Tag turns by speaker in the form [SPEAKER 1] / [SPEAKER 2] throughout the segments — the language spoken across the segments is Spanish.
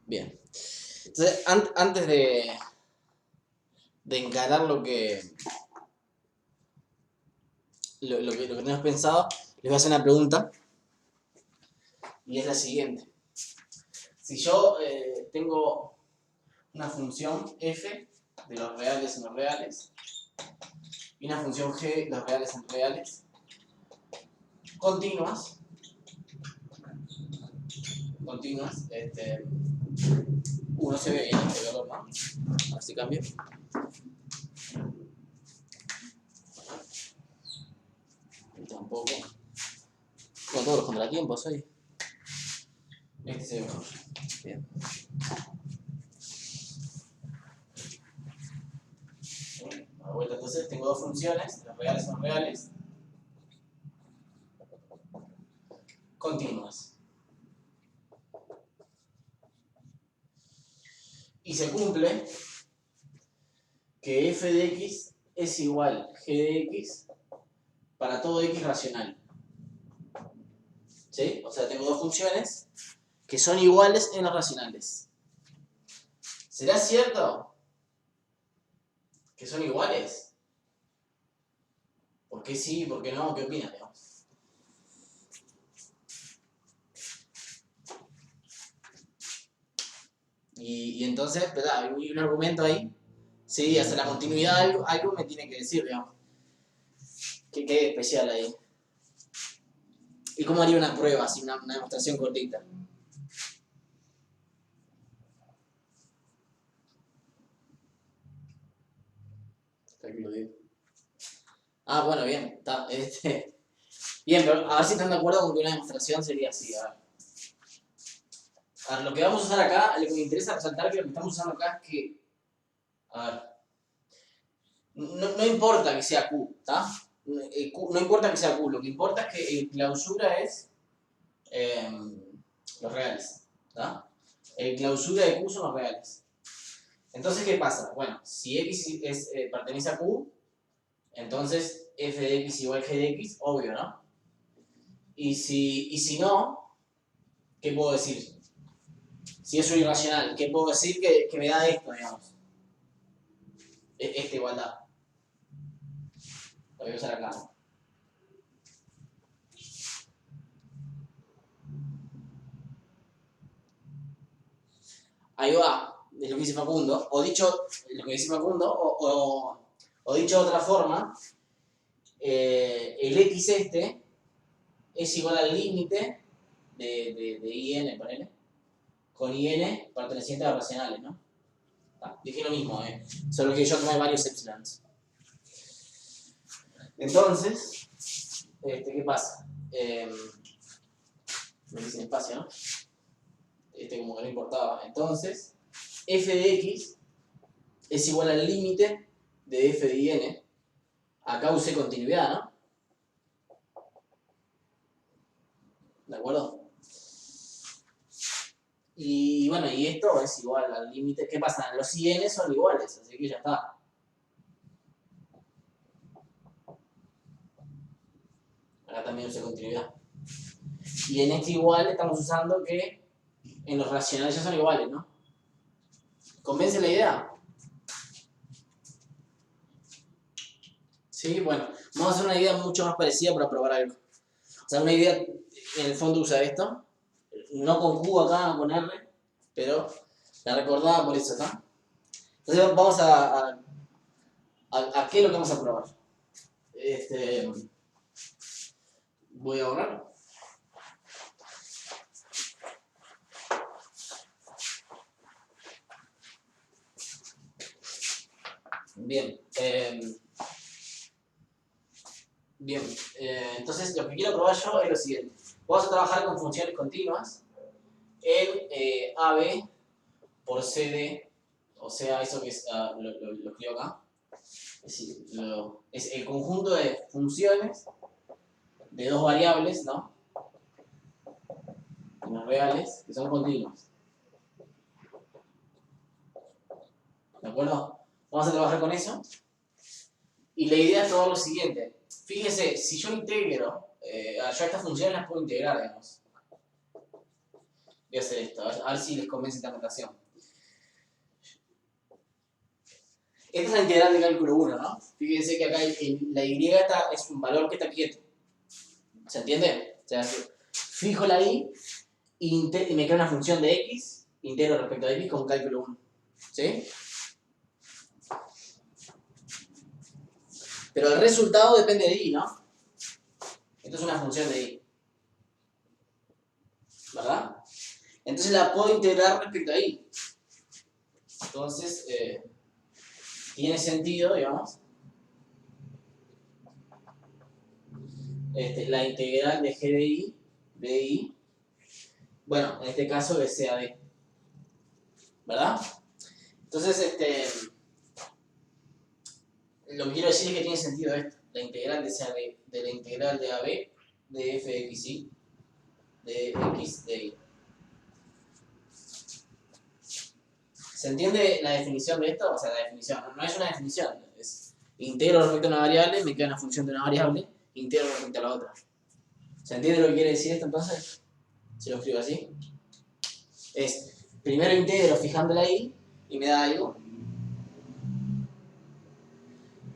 [SPEAKER 1] Bien. Entonces, antes de encarar lo que tenemos pensado, les voy a hacer una pregunta. Y es la siguiente. Si yo tengo una función f de los reales en los reales y una función g de los reales en reales continuas, no se ve bien este color, ¿no? Así cambio. Tampoco. Con todos los contratiempos ahí. Este se ve mejor. Bien. A la vuelta, entonces tengo dos funciones, las reales son reales, continuas. Y se cumple que f de x es igual g de x para todo x racional. ¿Sí? O sea, tengo dos funciones que son iguales en los racionales. ¿Será cierto que son iguales? ¿Por qué sí? ¿Por qué no? ¿Qué opinas, Leo? Y entonces, ¿verdad? Hay un argumento ahí. Sí, hacia la continuidad algo me tiene que decir, digamos. ¿Qué hay especial ahí? ¿Y cómo haría una prueba, así, una demostración cortita? Aquí lo digo. Ah, bueno, bien. Está, Bien, pero a ver si están de acuerdo con que una demostración sería así. A ver, lo que vamos a usar acá, lo que me interesa resaltar que lo que estamos usando acá es que, a ver, no importa que sea Q, ¿está? No importa que sea Q, lo que importa es que el clausura es los reales, ¿está? El clausura de Q son los reales. Entonces, ¿qué pasa? Bueno, si X pertenece a Q, entonces f de X igual g de X, obvio, ¿no? Y si no, ¿qué puedo decir? Si es un irracional, ¿qué puedo decir que me da esto, digamos? Esta igualdad. Lo voy a usar acá. Ahí va, es lo que dice Facundo. O dicho, lo que dice Facundo, o dicho de otra forma, el X es igual al límite de IN, ponele, con IN perteneciente a racionales, ¿no? Dije lo mismo, solo que yo tomé varios epsilons. Entonces, ¿qué pasa? Me dicen espacio, ¿no? Como que no importaba. Entonces, f de x es igual al límite de f de IN. Acá usé continuidad, ¿no? ¿De acuerdo? Y bueno, y esto es igual al límite. ¿Qué pasa? Los IN son iguales, así que ya está. Acá también usé continuidad. Y en este igual estamos usando que en los racionales ya son iguales, ¿no? ¿Convence la idea? Sí, bueno. Vamos a hacer una idea mucho más parecida para probar algo. O sea, una idea en el fondo usa esto. No con Q acá, con R, pero la recordaba por eso, ¿no? Entonces vamos a qué es lo que vamos a probar. Voy a borrar. Bien. Entonces lo que quiero probar yo es lo siguiente. Vamos a trabajar con funciones continuas en AB por CD, o sea, eso que es, lo escribo acá. Es decir, es el conjunto de funciones de dos variables, ¿no? Unas reales, que son continuas. ¿De acuerdo? Vamos a trabajar con eso. Y la idea es probar lo siguiente. Fíjese, si yo integro, yo estas funciones las puedo integrar, digamos. voy a hacer esto, a ver si les convence esta notación. Esta es la integral de cálculo 1, ¿no? Fíjense que acá la y es un valor que está quieto. ¿Se entiende? O sea, fijo la y me queda una función de x, integro respecto a x con cálculo 1. ¿Sí? Pero el resultado depende de y, ¿no? Esto es una función de y. ¿Verdad? Entonces la puedo integrar respecto a y. Entonces, tiene sentido, digamos, la integral de g de i, bueno, en este caso de c a d. ¿Verdad? Entonces, lo que quiero decir es que tiene sentido esto. La integral de c a d, de la integral de a b, de f de x y, de x de y. ¿Se entiende la definición de esto? O sea, la definición, no es una definición, es integro respecto a una variable, me queda una función de una variable, integro respecto a la otra. ¿Se entiende lo que quiere decir esto entonces? Si lo escribo así. Es, primero integro fijando la y me da algo.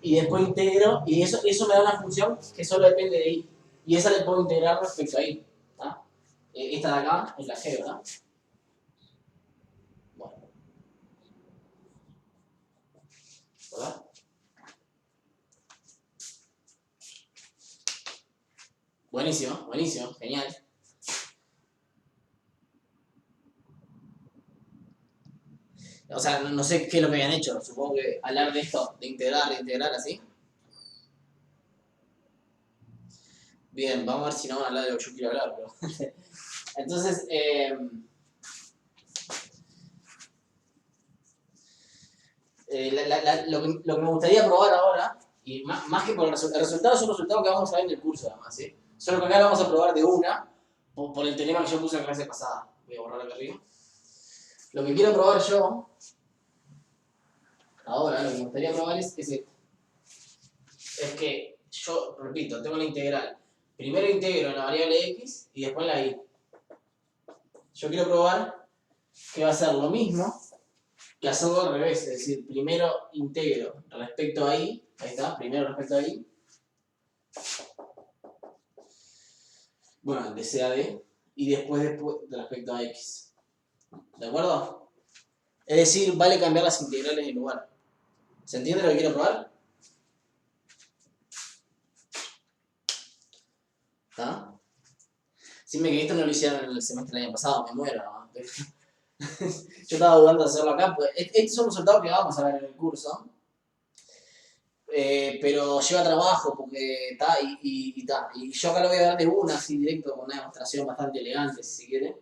[SPEAKER 1] Y después integro, y eso me da una función que solo depende de y. Y esa le puedo integrar respecto a y. ¿Ah? Esta de acá es la g, ¿verdad? Bueno. ¿Verdad? Buenísimo, buenísimo, genial. O sea, no sé qué es lo que habían hecho. Supongo que hablar de esto, de integrar así. Bien, vamos a ver si no van a hablar de lo que yo quiero hablar. Pero entonces, lo que me gustaría probar ahora, y más que por el resultado es un resultado que vamos a ver en el curso además, ¿sí? Solo que acá lo vamos a probar de una, por el teorema que yo puse en la clase pasada. Voy a borrar acá arriba. Lo que quiero probar yo, ahora, lo que me gustaría probar es esto. Es que yo, repito, tengo la integral. Primero integro en la variable x y después la y. Yo quiero probar que va a ser lo mismo que hacerlo al revés. Es decir, primero integro respecto a y. Ahí está, primero respecto a y. Bueno, de c a d. Y después respecto a x. ¿De acuerdo? Es decir, vale cambiar las integrales en lugar. ¿Se entiende lo que quiero probar? ¿Está? Dime que esto no lo hicieron en el semestre del año pasado, me muero, ¿no? Yo estaba dudando de hacerlo acá, pues estos son los resultados que vamos a ver en el curso. Pero lleva trabajo porque está y yo acá lo voy a dar de una, así directo, con una demostración bastante elegante, si se quiere.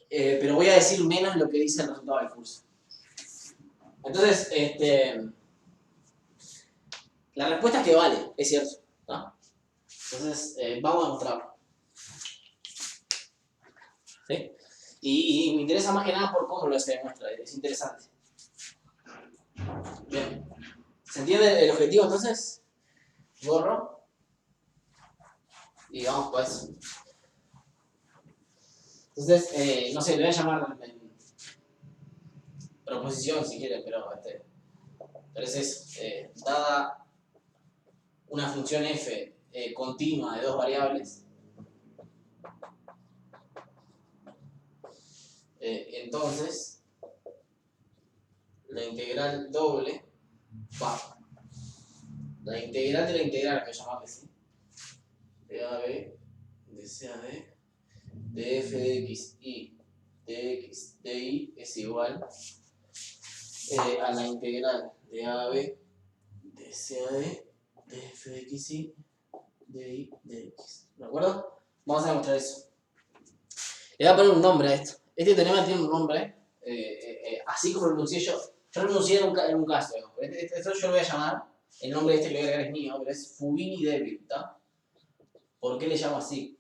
[SPEAKER 1] Pero voy a decir menos lo que dice el resultado del curso. Entonces, la respuesta es que vale, es cierto, ¿no? Entonces, vamos a demostrarlo. ¿Sí? Y me interesa más que nada por cómo lo se demuestra, es interesante. Bien. ¿Se entiende el objetivo entonces? Borro. Y vamos pues. Entonces, no sé, le voy a llamar en proposición si quieres, pero es eso. Dada una función f continua de dos variables, entonces la integral doble va. La integral de la integral, que llamamos así, de a b, de c a d, de f de x y de x de y es igual a la integral de a b, de c a d, de f de x y de y de x. ¿De acuerdo? Vamos a demostrar eso. Le voy a poner un nombre a esto. Este teorema tiene un nombre, así como lo pronuncié yo. Yo lo pronuncié en un caso, digamos. Esto yo lo voy a llamar, el nombre de este que le voy a agregar es mío, pero es Fubini-Devil, ¿está? ¿Por qué le llamo así?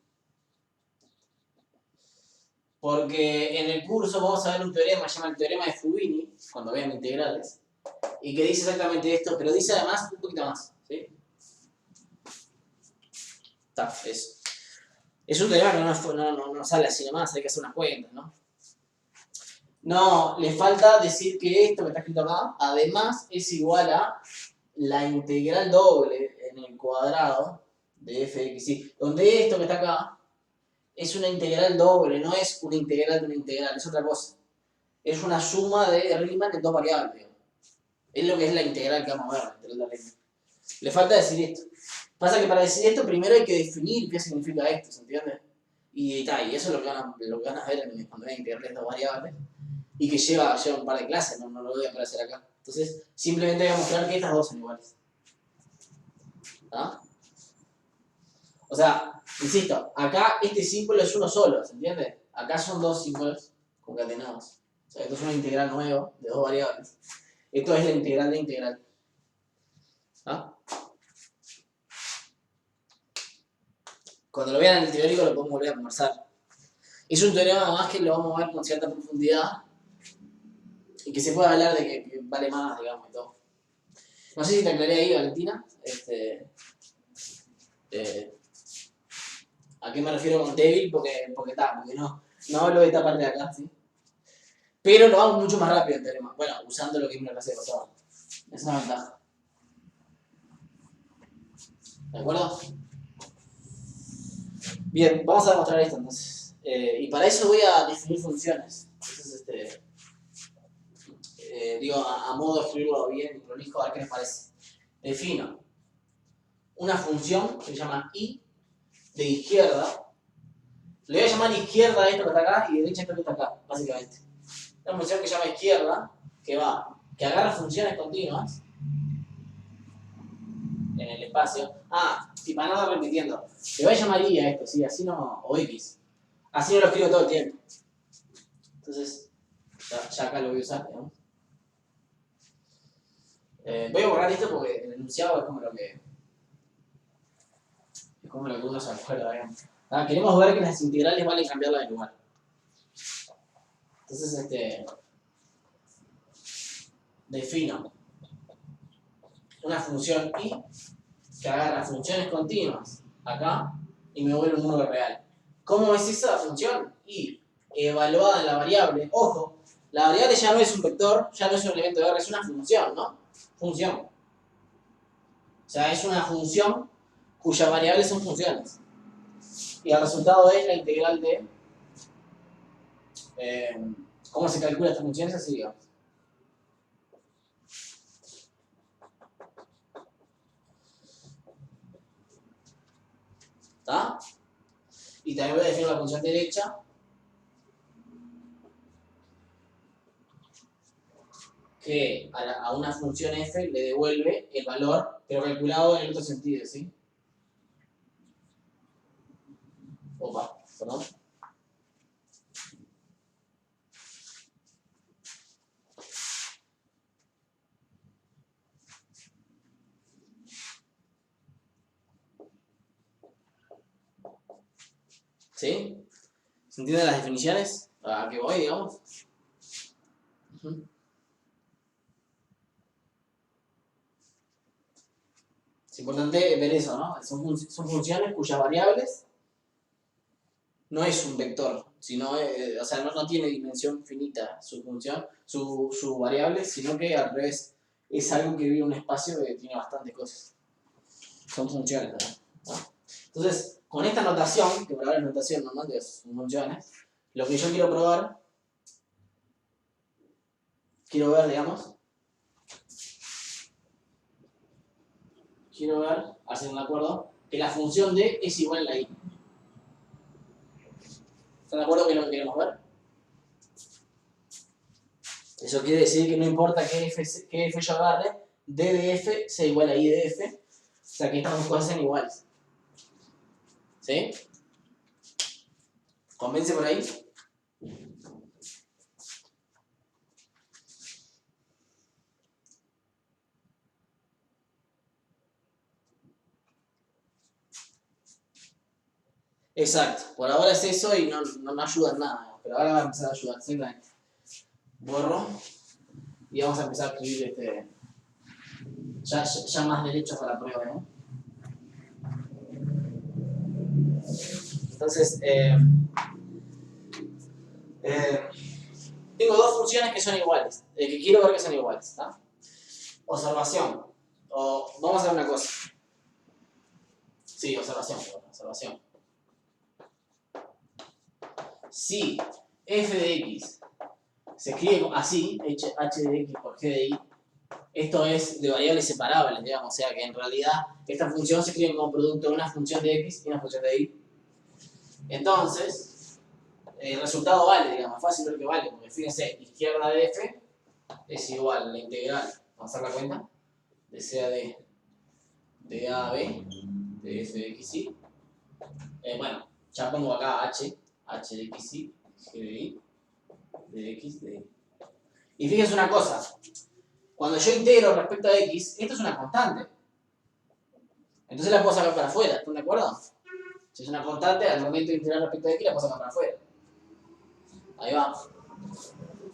[SPEAKER 1] Porque en el curso vamos a ver un teorema, se llama el teorema de Fubini, cuando vean integrales, y que dice exactamente esto, pero dice además un poquito más, ¿sí? Está, eso. Es un teorema que no sale así nomás, hay que hacer unas cuentas, ¿no? No, le falta decir que esto que está escrito acá, además es igual a la integral doble en el cuadrado de f de x, donde esto que está acá es una integral doble, no es una integral de una integral, es otra cosa. Es una suma de Riemann en dos variables, digamos. Es lo que es la integral que vamos a ver, la integral de Riemann. Le falta decir esto. Pasa que para decir esto primero hay que definir qué significa esto, ¿se entiende? Y eso es lo que van a ver cuando vean integrar estas variables. Y que lleva un par de clases, no lo voy a aparecer acá. Entonces, simplemente voy a mostrar que estas dos son iguales. ¿Ah? O sea, insisto, acá este símbolo es uno solo, ¿se entiende? Acá son dos símbolos concatenados. O sea, esto es una integral nueva de dos variables. Esto es la integral de integral. ¿Ah? Cuando lo vean en el teórico lo podemos volver a conversar. Es un teorema además que lo vamos a ver con cierta profundidad y que se puede hablar de que vale más, digamos, y todo. No sé si te aclaré ahí, Valentina. ¿A qué me refiero con débil? Porque no hablo de esta parte de acá, ¿sí? Pero lo hago mucho más rápido el teorema. Bueno, usando lo que es una clase de pasada. Esa es una ventaja. ¿De acuerdo? Bien, vamos a demostrar esto entonces. Y para eso voy a definir funciones. Entonces, digo, a modo de escribirlo bien y prolijo, a ver qué les parece. Defino una función que se llama i de izquierda. Le voy a llamar izquierda a esto que está acá y derecha a esto que está acá, básicamente. Una función que se llama izquierda, que agarra funciones continuas en el espacio. Y para no estar repitiendo, le voy a llamar i a esto, ¿sí? Así no, o x. Así no lo escribo todo el tiempo. Entonces, ya acá lo voy a usar, digamos. Voy a borrar esto porque el enunciado es como lo que uno se acuerda, digamos. Queremos ver que las integrales valen cambiarla de lugar. Entonces, defino una función i que agarra funciones continuas acá y me vuelve un número real. ¿Cómo es esa función? I evaluada en la variable. Ojo, la variable ya no es un vector, ya no es un elemento de R, es una función, ¿no? Función. O sea, es una función cuyas variables son funciones. Y el resultado es la integral de cómo se calcula esta función, es así, digamos. ¿Está? Y también voy a definir la función derecha que a una función f le devuelve el valor, pero calculado en el otro sentido, ¿sí? Opa, perdón. ¿Sí? ¿Se entienden las definiciones? ¿A qué voy, digamos? Es importante ver eso, ¿no? Son funciones cuyas variables no es un vector, sino, o sea, no tiene dimensión finita su función, su variable, sino que al revés, es algo que vive en un espacio que tiene bastantes cosas. Son funciones, ¿no? Entonces, con esta notación, que por ahora es notación normal de sus funciones, lo que yo quiero probar, quiero ver, hacer un acuerdo, que la función d es igual a la i. ¿Están de acuerdo con lo que queremos ver? Eso quiere decir que no importa qué f yo agarre, d de f sea igual a i de f, o sea que estas dos cosas sean iguales. ¿Sí? ¿Convence por ahí? Exacto, por ahora es eso y no me ayuda en nada, pero ahora va a empezar a ayudar, simplemente. Borro y vamos a empezar a escribir ya más derechos a la prueba, ¿no? Entonces, tengo dos funciones que son iguales, que quiero ver que son iguales, ¿está? Observación. O vamos a hacer una cosa. Sí, observación. Si f de x se escribe así, h de x por g de y, esto es de variables separables, digamos, o sea que en realidad esta función se escribe como producto de una función de x y una función de y. Entonces, el resultado vale, digamos, es fácil ver que vale, porque fíjense, izquierda de f es igual a la integral, vamos a hacer la cuenta, de c a d de a a b de f de x y. Bueno, ya pongo acá h de x y, g de y, de x de y. Y fíjense una cosa, cuando yo integro respecto a x, esto es una constante. Entonces la puedo sacar para afuera, ¿están de acuerdo? Si es una constante, al momento de integrar respecto a x, la puedo sacar para afuera. Ahí va.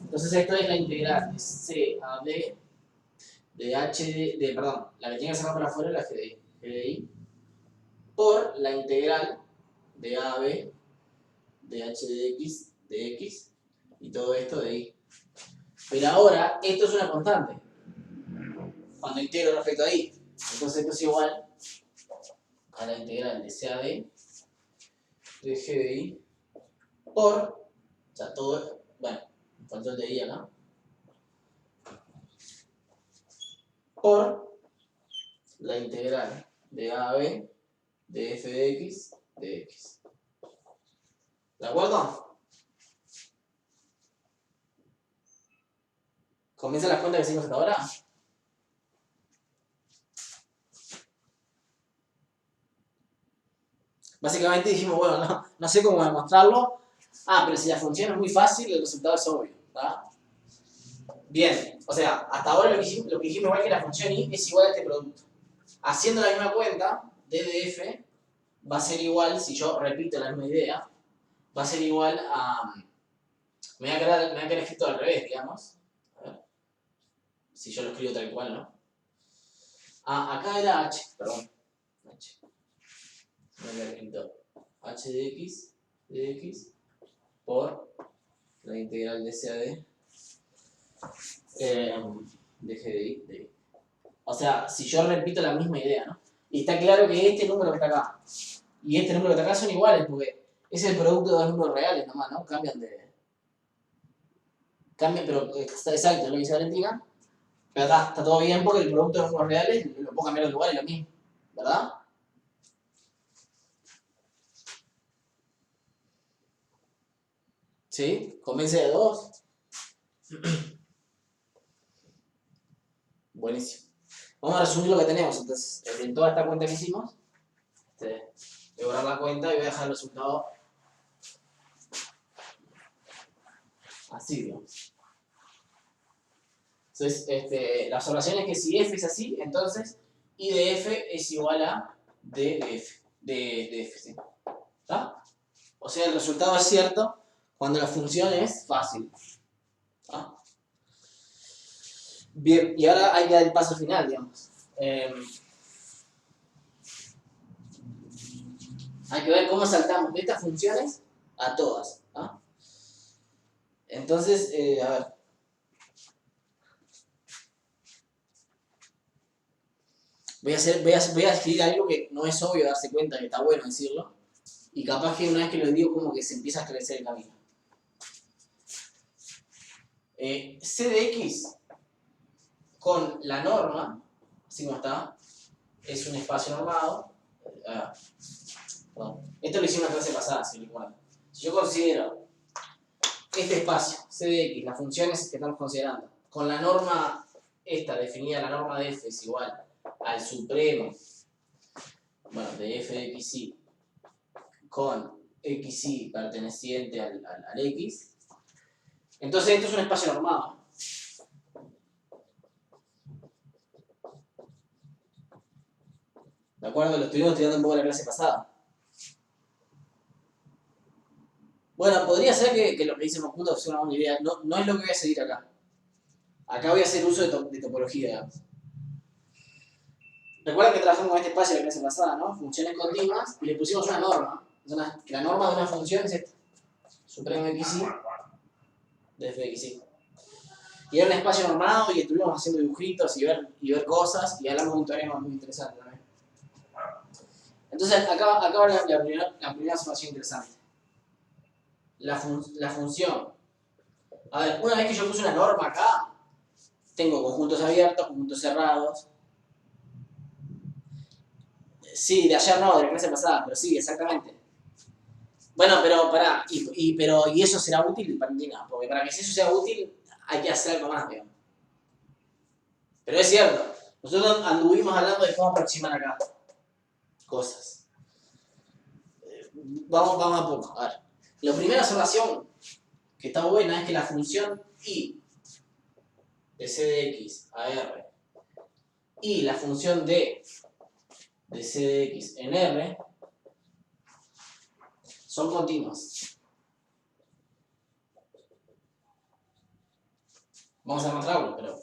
[SPEAKER 1] Entonces esto es la integral de c a b de h perdón, la que tiene que sacar para afuera es la g de y, por la integral de a a b de h de x y todo esto de y. Pero ahora, esto es una constante. Cuando integro respecto a y. Entonces esto es igual a la integral de c a d de g de y por, o sea, todo, bueno, me faltó el de y acá, por la integral de a a b de f de x de x. ¿De acuerdo? ¿Comienzan las cuentas que hicimos hasta ahora? Básicamente dijimos, bueno, no sé cómo demostrarlo. Pero si la función es muy fácil, el resultado es obvio, ¿tá? Bien, o sea, hasta ahora lo que dijimos igual que la función y es igual a este producto. Haciendo la misma cuenta, d de f va a ser igual, si yo repito la misma idea, va a ser igual a... Me voy a quedar escrito al revés, digamos. A ver. Si yo lo escribo tal cual, ¿no? Acá era h, perdón. H. Me voy a quedar escrito h de x por la integral de c a d de g de y. O sea, si yo repito la misma idea, ¿no? Y está claro que este número que está acá y este número que está acá son iguales, porque es el producto de dos números reales nomás, ¿no? Cambian, pero está exacto, lo que dice Valentina. Pero está todo bien porque el producto de dos números reales lo puedo cambiar de lugar y lo mismo, ¿verdad? ¿Sí? ¿Convence de dos? Buenísimo. Vamos a resumir lo que tenemos, entonces, en toda esta cuenta que hicimos, voy a borrar la cuenta y voy a dejar el resultado así, digamos. Entonces, la observación es que si f es así, entonces I de f es igual a D de f. De f, ¿sí? ¿Está? O sea, el resultado es cierto cuando la función es fácil. ¿Está? Bien, y ahora hay que dar el paso final, digamos. Hay que ver cómo saltamos de estas funciones a todas. ¿Ah? Entonces, a ver. Voy a escribir algo que no es obvio darse cuenta, que está bueno decirlo. Y capaz que una vez que lo digo, como que se empieza a esclarecer el camino. C de x con la norma, así como está, es un espacio normado. Esto lo hice en una clase pasada, si recuerdan. Si yo considero este espacio, C de x, las funciones que estamos considerando, con la norma esta definida, la norma de f es igual al supremo, bueno, de f de xy con xy perteneciente al x, entonces esto es un espacio normado. ¿De acuerdo? Lo estuvimos estudiando un poco en la clase pasada. Bueno, podría ser que lo que dice Facundo sea una buena idea. No es lo que voy a seguir acá. Acá voy a hacer uso de topología, digamos. Recuerden que trabajamos con este espacio en la clase pasada, ¿no? Funciones continuas y le pusimos una norma. La norma de una función es esta. Supremo de xy de f de xy. Y era un espacio normado y estuvimos haciendo dibujitos y ver cosas y hablamos de un teorema muy interesante también. Entonces, acá va la primera observación interesante. La función. A ver, una vez que yo puse una norma acá, tengo conjuntos abiertos, conjuntos cerrados. Sí, de ayer no, de la clase pasada, pero sí, exactamente. Bueno, pero pará, ¿y eso será útil? Para mí no, porque para que eso sea útil hay que hacer algo más, digamos. Pero es cierto, nosotros anduvimos hablando de cómo aproximar acá cosas. Vamos a poco, a ver. La primera observación que está buena es que la función y de c de x a r y la función d de c de x en r son continuas. Vamos a demostrarlo, pero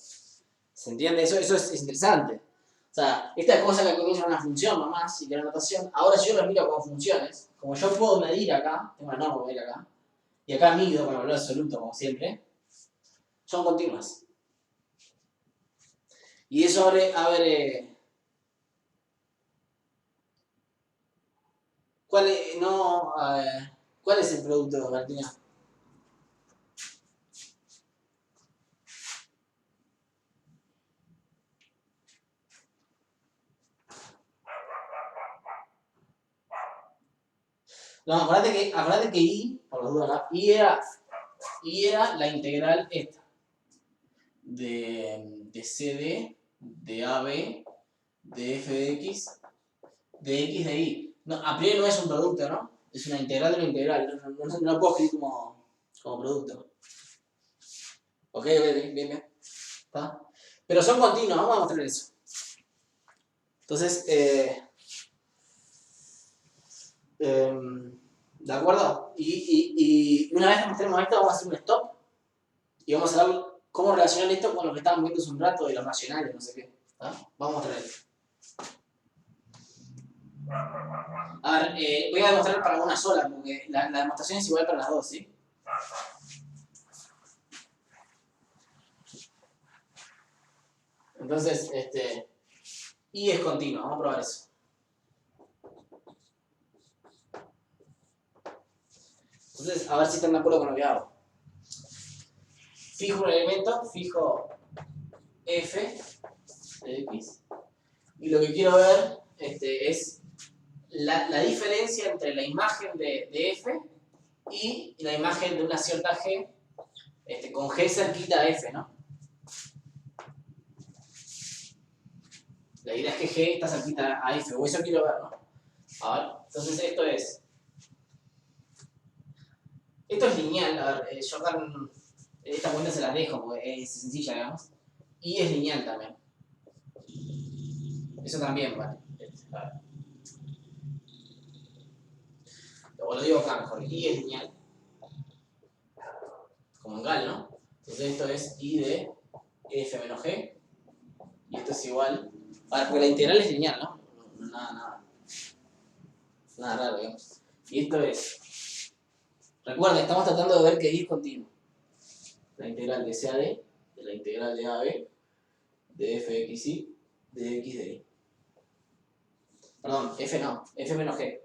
[SPEAKER 1] ¿se entiende? Eso es interesante. O sea, esta cosa que comienza una función nomás y que la notación, ahora si yo lo miro como funciones, como yo puedo medir acá, tengo una norma para medir acá, y acá mido con el valor absoluto como siempre, son continuas. Y eso abre, ¿cuál es el producto, Martina? No, acordate que I, por las dudas acá, I era la integral esta. De CD, de AB, de f de x de y. No, a priori no es un producto, ¿no? Es una integral de una integral. No lo puedo escribir como producto. Ok, bien. ¿Está? Pero son continuos, vamos a mostrar eso. Entonces, ¿de acuerdo? Y una vez que mostremos esto, vamos a hacer un stop y vamos a ver cómo relacionar esto con lo que estábamos viendo hace un rato de los racionales, no sé qué. ¿Está? Vamos a mostrar esto. A ver, voy a demostrar para una sola, porque la demostración es igual para las dos, ¿sí? Entonces, y es continuo, vamos a probar eso. Entonces, a ver si están de acuerdo con lo que hago. Fijo un elemento, fijo f de x, y lo que quiero ver es la diferencia entre la imagen de f y la imagen de una cierta g, con g cerquita a f, ¿no? La idea es que g está cerquita a f, o eso quiero ver, ¿no? A ver, entonces esto es lineal, a ver, Jordan, esta cuenta se las dejo porque es sencilla, digamos, y es lineal también. Eso también, vale. A ver. O lo digo acá mejor, y es lineal. Como en Gal, ¿no? Entonces esto es i de f menos g, y esto es igual. Ahora, porque la integral es lineal, ¿no? Nada raro, digamos. Y esto es. Recuerden, estamos tratando de ver que i es continuo. La integral de c a d, de la integral de a a b, de f de x y, de x de y. Perdón, f no, f menos g.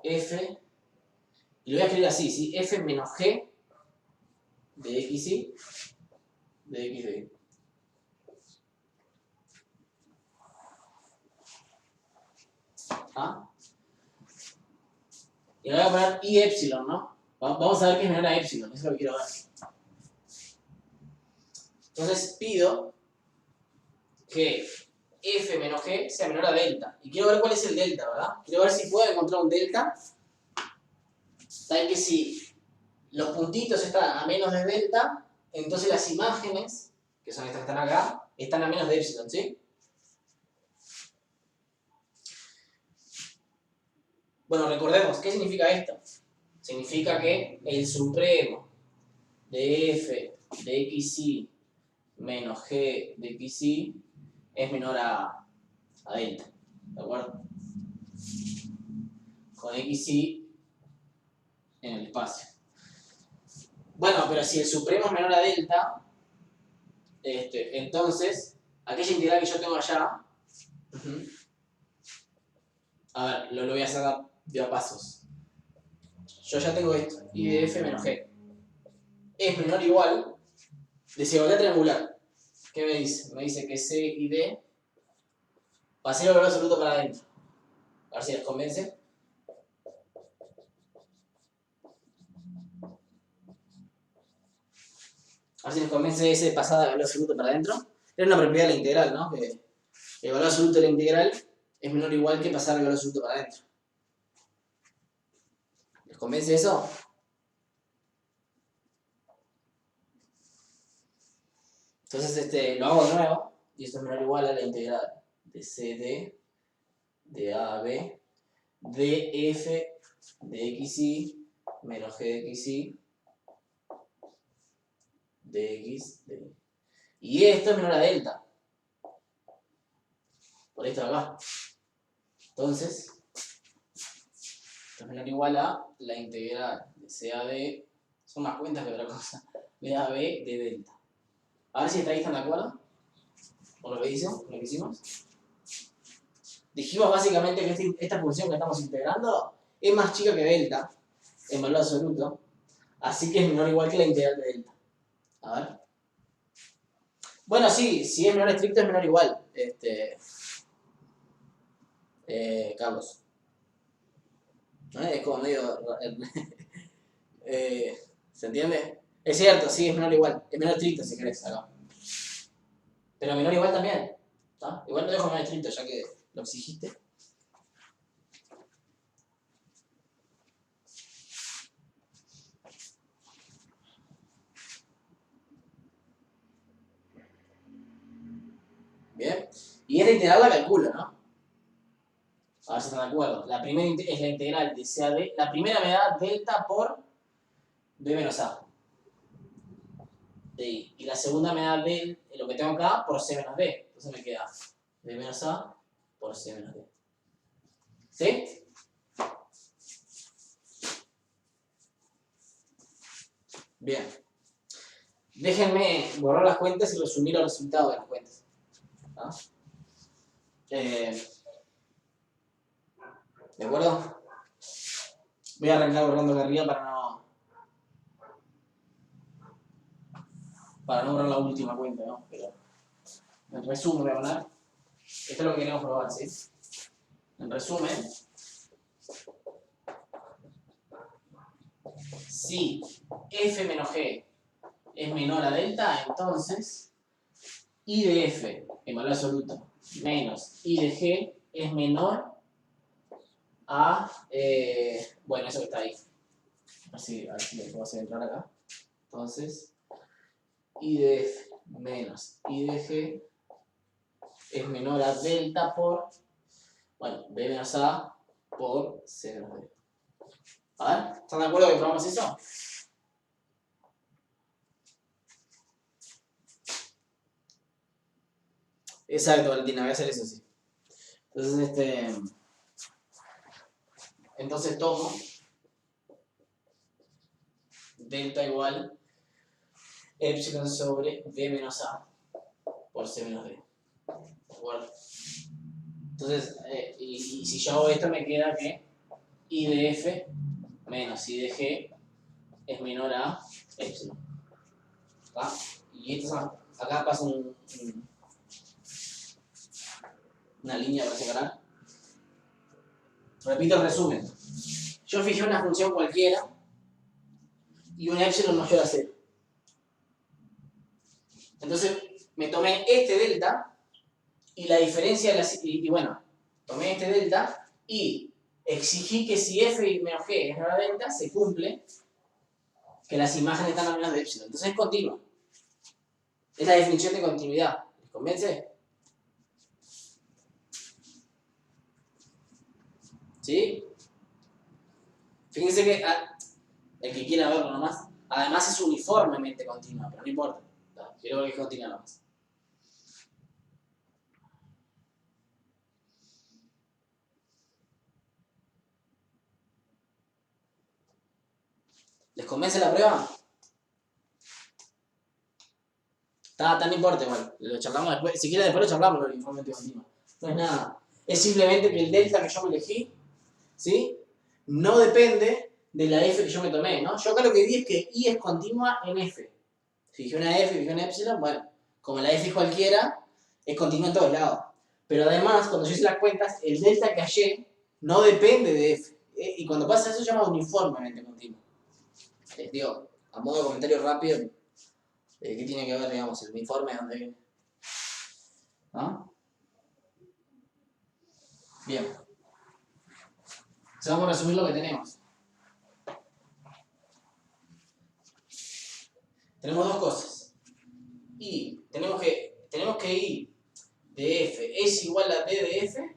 [SPEAKER 1] F, y lo voy a escribir así, ¿sí? F menos g de x y, de x de y. ¿Ah? Y ahora voy a poner i epsilon, ¿no? Vamos a ver qué es menor a epsilon, eso es lo que quiero ver. Entonces pido que f menos g sea menor a delta. Y quiero ver cuál es el delta, ¿verdad? Quiero ver si puedo encontrar un delta. Tal que si los puntitos están a menos de delta, entonces las imágenes, que son estas que están acá, están a menos de epsilon, ¿sí? Bueno, recordemos, ¿qué significa esto? Significa que el supremo de f de xy menos g de xy es menor a a delta, ¿de acuerdo? Con xy en el espacio. Bueno, pero si el supremo es menor a delta, entonces, aquella integral que yo tengo allá, a ver, lo voy a sacar de a pasos. Yo ya tengo esto, I de f menos g. Es menor o igual, desigualdad triangular. ¿Qué me dice? Me dice que C y D, pasé el valor absoluto para adentro. A ver si les convence. A ver si les convence ese de pasada de valor absoluto para adentro. Era una propiedad de la integral, ¿no? Que el valor absoluto de la integral es menor o igual que pasar el valor absoluto para adentro. ¿Les convence eso? Entonces lo hago de nuevo. Y esto es menor o igual a la integral de CD de A a B de F de XY menos G de XY de X de Y. Y esto es menor a delta. Por esto de acá. Entonces, esto es menor o igual a la integral de CAB, son más cuentas que otra cosa, de AB de delta. A ver si hasta ahí están de acuerdo con lo que hicimos. Dijimos básicamente que esta función que estamos integrando es más chica que delta en valor absoluto, así que es menor o igual que la integral de delta. A ver. Bueno, sí, si es menor estricto es menor o igual. Carlos. Es como medio... ¿se entiende? Es cierto, sí, es menor o igual. Es menor estricto si querés acá. Pero menor o igual también. ¿Está? Igual lo dejo menor estricto ya que lo exigiste. Bien. Y esta integral la calculo, ¿no? A ver si están de acuerdo. La primera es la integral de CAD. La primera me da delta por B menos A. De I. Y la segunda me da lo que tengo acá por C menos D. Entonces me queda B menos A por C menos D. ¿Sí? Bien. Déjenme borrar las cuentas y resumir los resultados de las cuentas. ¿Ah? ¿De acuerdo? Voy a arrancar borrando acá arriba para no borrar la última cuenta, ¿no? Pero en resumen voy a poner. Esto es lo que queremos probar, ¿sí? En resumen, si f menos g es menor a delta, entonces I de f en valor absoluto menos I de g es menor a, bueno, eso que está ahí. A ver si lo puedo hacer entrar acá. Entonces, I de f menos I de g es menor a delta por, bueno, B menos A por C menos D. A ver, ¿están de acuerdo que probamos eso? Exacto, Valentina, voy a hacer eso, sí. Entonces tomo delta igual epsilon sobre B menos A por C menos D. ¿De acuerdo? Entonces, y si yo hago esto me queda que I de F menos I de G es menor a epsilon. ¿Está? Y esto, acá pasa una línea para separar. Repito el resumen. Yo fijé una función cualquiera y un epsilon mayor a 0. Entonces me tomé este delta y la diferencia de las, y bueno, tomé este delta y exigí que si f menos g es menor a delta, se cumple que las imágenes están a menos de epsilon. Entonces es continuo. Es la definición de continuidad. ¿Les convence? ¿Sí? Fíjense que el que quiera verlo nomás, además es uniformemente continua, pero no importa. Quiero ver que es continua nomás. ¿Les convence la prueba? No importa igual, lo charlamos después. Si quieren después lo charlamos el informe continuo. No es nada. Es simplemente que el delta que yo me elegí, ¿sí? No depende de la f que yo me tomé, ¿no? Yo acá lo que vi es que y es continua en f. Fijé una f, fijé una epsilon, bueno, como la f es cualquiera, es continua en todos lados. Pero además, cuando yo hice las cuentas, el delta que hallé no depende de f. Y cuando pasa eso se llama uniformemente continuo. Les digo, a modo de comentario rápido, ¿qué tiene que ver, digamos, el uniforme donde viene? ¿No? Bien. Entonces vamos a resumir lo que tenemos. Tenemos dos cosas. Y tenemos que y de f es igual a d de f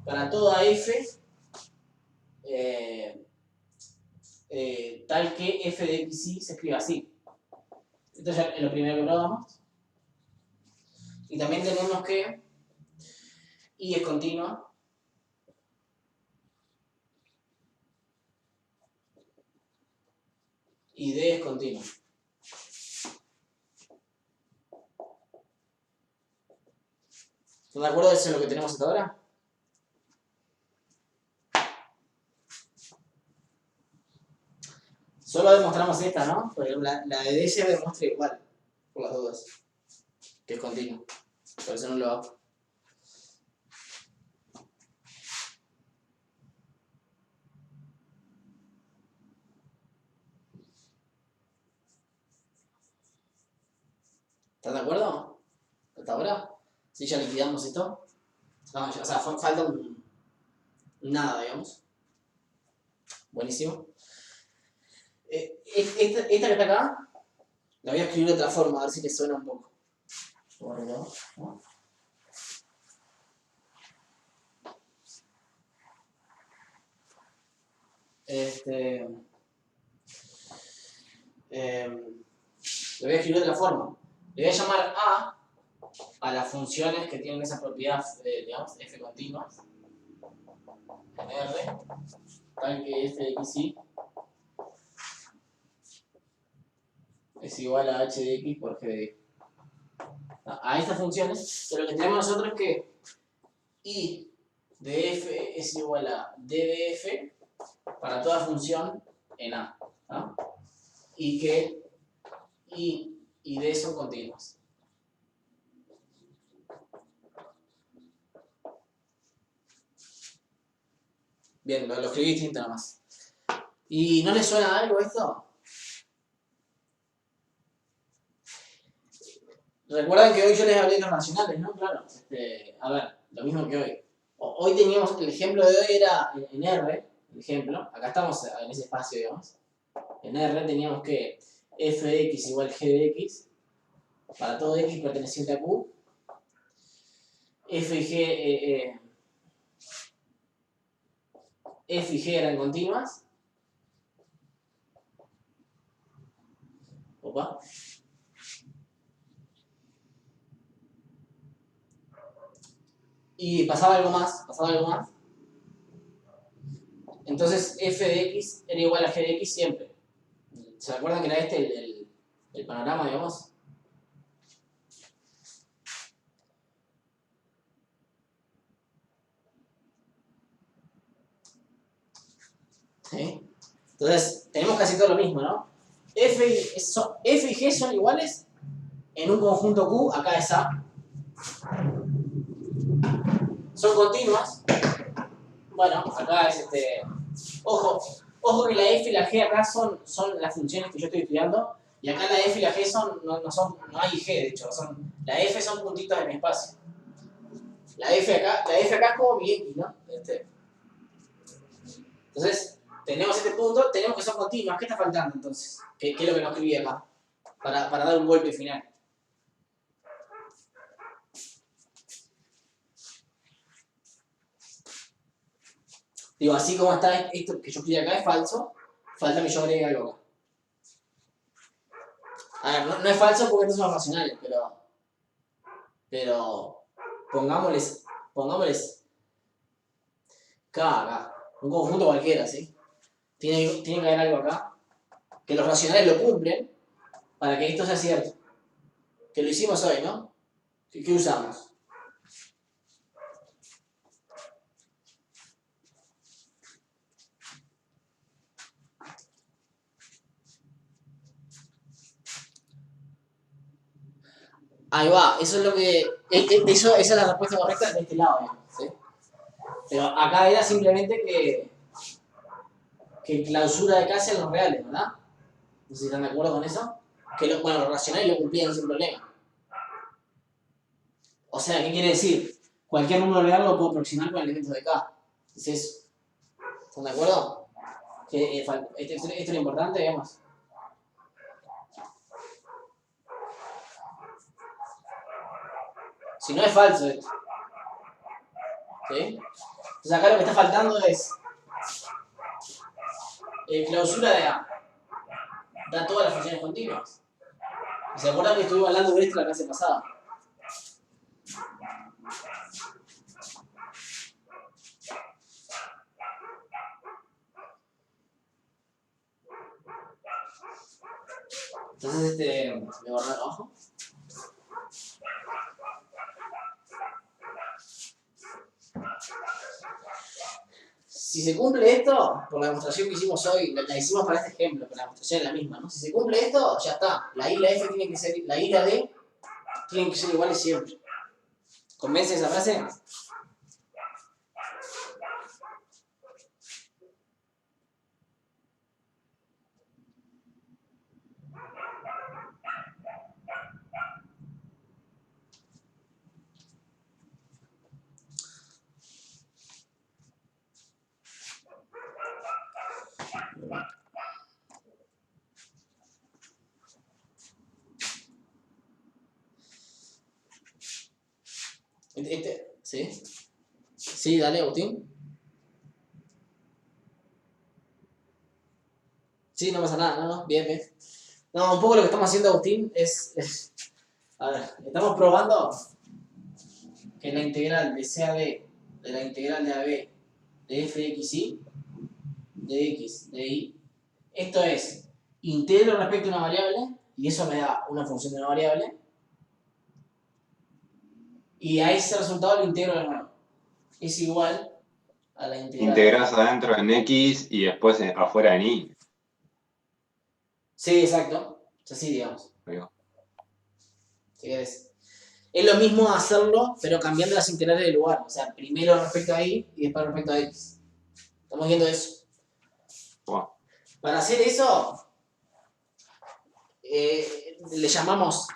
[SPEAKER 1] para toda f tal que f de xy se escriba así. Esto ya es lo primero que probamos. Y también tenemos que y es continua y d es continua. ¿Están de acuerdo? ¿Eso es lo que tenemos hasta ahora? Solo demostramos esta, ¿no? Porque la de D se demuestra igual, por las dudas, que es continua. Por eso no lo hago. ¿Están de acuerdo? ¿Hasta ahora? ¿Sí ya liquidamos esto? No, ya, o sea, falta un nada, digamos. Buenísimo. Esta que está acá, la voy a escribir de otra forma, a ver si les suena un poco. ¿No? Lo voy a escribir de otra forma. Le voy a llamar a las funciones que tienen esa propiedad, digamos, f continua, en R, tal que f de xy es igual a h de x por g de x. A estas funciones, pero lo que tenemos nosotros es que y de f es igual a d de f para toda función en A, ¿no? Y que y d son continuas. Bien, lo escribí distinto nada más. ¿Y no les suena algo esto? Recuerdan que hoy yo les hablé de los racionales, ¿no? Claro. A ver, lo mismo que hoy. Hoy teníamos, el ejemplo de hoy era en R, el ejemplo. Acá estamos en ese espacio, digamos. En R teníamos que f de x igual g de x para todo x perteneciente a Q. F y g eran continuas. Opa. Y pasaba algo más. Entonces f de x era igual a g de x siempre. ¿Se acuerdan que era este el panorama, digamos? ¿Sí? Entonces, tenemos casi todo lo mismo, ¿no? F y G son iguales en un conjunto Q, acá es A. Son continuas. Bueno, acá es Ojo que la F y la G acá son las funciones que yo estoy estudiando. Y acá la F y la G no hay G, de hecho. La F son puntitos en espacio. La F acá es como mi X, ¿no? Entonces, tenemos este punto, tenemos que son continuas. ¿Qué está faltando entonces? ¿Qué es lo que no escribí acá? Para dar un golpe final. Digo, así como está esto que yo escribí acá es falso, falta que yo agregue algo acá. A ver, no es falso porque estos son racionales, pero pongámosles acá, un conjunto cualquiera, ¿sí? Tiene que haber algo acá que los racionales lo cumplen para que esto sea cierto. Que lo hicimos hoy, ¿no? ¿Qué usamos? Ahí va, eso es lo que. Esa es la respuesta correcta de este lado, digamos, ¿sí? Pero acá era simplemente que clausura de K sean los reales, ¿verdad? No sé si están de acuerdo con eso. Que bueno, los racionales lo cumplían sin problema. O sea, ¿qué quiere decir? Cualquier número real lo puedo aproximar con elementos de K. Es eso. ¿Están de acuerdo? Que, esto es lo importante, digamos. Si no es falso esto. ¿Sí? Entonces acá lo que está faltando es clausura de A. Da todas las funciones continuas. ¿Se acuerdan que estuvimos hablando de esto la clase pasada? Entonces, voy a borrar abajo. Si se cumple esto, por la demostración que hicimos hoy, la hicimos para este ejemplo, pero la demostración es la misma, ¿no? Si se cumple esto, ya está. La I y la F tienen que ser, la I y la D tienen que ser iguales siempre. ¿Convence esa frase? ¿Sí? Sí, dale, Agustín. Sí, no pasa nada, no, bien, bien. No, un poco lo que estamos haciendo, Agustín, a ver, estamos probando que la integral de C a D, de la integral de AB, de f de x y, de x, de y, esto es, integro respecto a una variable, y eso me da una función de una variable, y a ese resultado lo integro de nuevo. Es igual a la integral.
[SPEAKER 2] Integrás adentro en X y después afuera en Y.
[SPEAKER 1] Sí, exacto. Es así, digamos.
[SPEAKER 2] Digo.
[SPEAKER 1] Si querés. Es lo mismo hacerlo, pero cambiando las integrales de lugar. O sea, primero respecto a Y y después respecto a X. Estamos viendo eso.
[SPEAKER 2] Wow.
[SPEAKER 1] Para hacer eso, le llamamos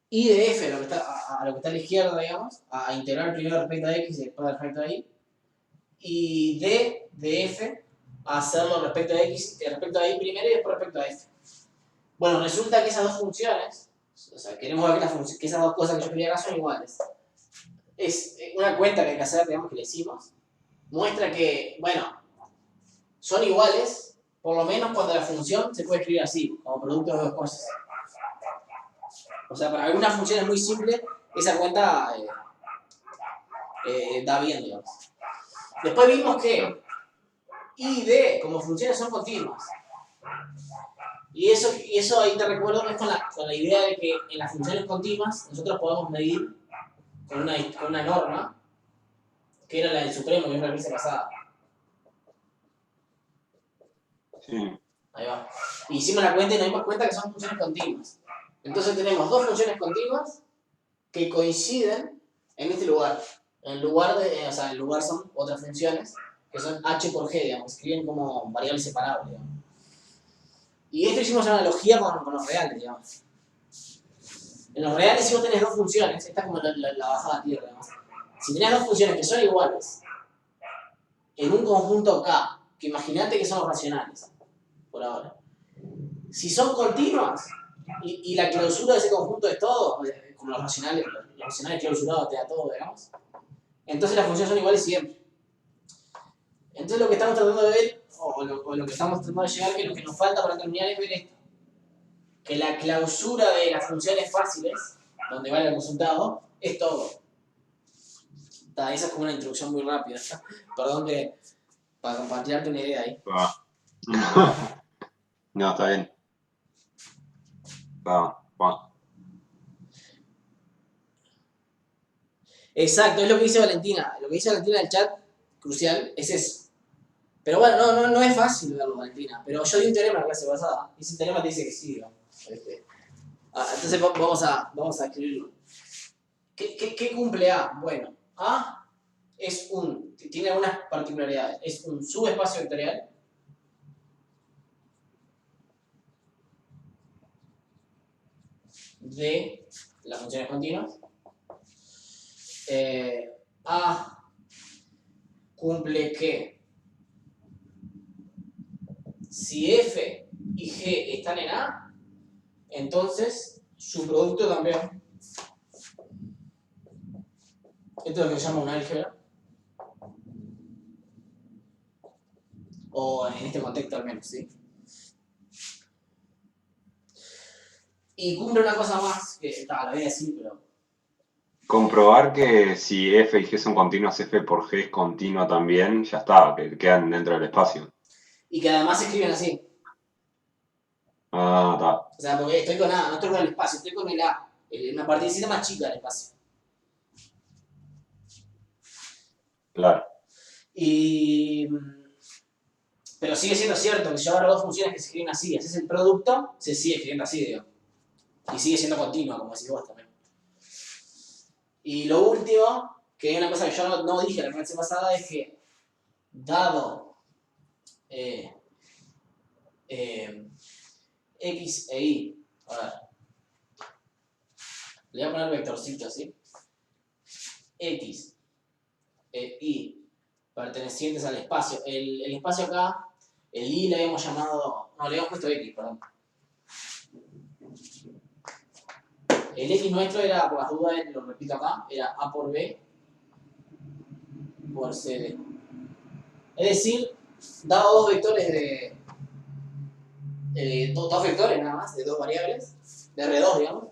[SPEAKER 1] I de F a lo que está a la izquierda, digamos, a integrar primero respecto a X y después respecto a Y. Y D de F a hacerlo respecto a X, respecto a Y primero y después respecto a F. Bueno, resulta que esas dos funciones, o sea, queremos ver que esas dos cosas que yo quería acá son iguales. Es una cuenta que hay que hacer, digamos, que le hicimos, muestra que, bueno, son iguales, por lo menos cuando la función se puede escribir así, como producto de dos cosas. O sea, para algunas funciones muy simples, esa cuenta da bien, digamos. Después vimos que I y D como funciones son continuas. Y eso ahí te recuerdo que es con la idea de que en las funciones continuas nosotros podemos medir con una norma, que era la del supremo, que es la clase pasada.
[SPEAKER 2] Sí.
[SPEAKER 1] Ahí va. Y hicimos la cuenta y nos dimos cuenta que son funciones continuas. Entonces tenemos dos funciones continuas que coinciden en este lugar. En lugar de, o sea, en lugar son otras funciones que son h por g, digamos, escriben como variables separables, digamos. Y esto hicimos una analogía con los reales, digamos. En los reales, si vos tenés dos funciones, esta es como la bajada a tierra, digamos. Si tenés dos funciones que son iguales en un conjunto K, que imaginate que son los racionales, por ahora. Si son continuas y la clausura de ese conjunto es todo, como los racionales clausurados te da todo, digamos, entonces las funciones son iguales siempre. Entonces lo que estamos tratando de ver, o lo que estamos tratando de llegar, que lo que nos falta para terminar es ver esto. Que la clausura de las funciones fáciles, donde vale el resultado, es todo. Esa es como una introducción muy rápida. Perdón para compartirte una idea ahí.
[SPEAKER 2] No, está bien. Bueno.
[SPEAKER 1] Exacto, es lo que dice Valentina. Lo que dice Valentina en el chat, crucial, es eso. Pero bueno, no es fácil verlo, Valentina. Pero yo di un teorema en la clase pasada. Y ese teorema te dice que sí, ¿no? Entonces vamos a escribirlo. ¿Qué cumple A? Bueno, A tiene algunas particularidades. Es un subespacio vectorial. De las funciones continuas. A cumple que si F y G están en A, entonces su producto también. Esto es lo que se llama un álgebra. O en este contexto al menos, ¿sí? Y cumple una cosa más, que la voy a decir, pero...
[SPEAKER 2] Comprobar que si f y g son continuas, f por g es continua también, ya está, que quedan dentro del espacio.
[SPEAKER 1] Y que además se escriben así.
[SPEAKER 2] Ah, está.
[SPEAKER 1] O sea, porque estoy con A, no estoy con el espacio, estoy con el A. Una partecita más chica del espacio.
[SPEAKER 2] Claro.
[SPEAKER 1] Pero sigue siendo cierto que si yo agarro dos funciones que se escriben así, haces el producto, se sigue escribiendo así, digo. Y sigue siendo continua, como decís vos también. Y lo último, que es una cosa que yo no dije la clase pasada, es que dado X e Y, a ver, le voy a poner vectorcito, ¿sí? X e Y pertenecientes al espacio. El espacio acá, el Y le habíamos llamado, no, le habíamos puesto X, perdón. El X nuestro era, por las dudas, lo repito acá, era A por B por CD. Es decir, dado dos vectores dos vectores nada más, de dos variables, de R2, digamos,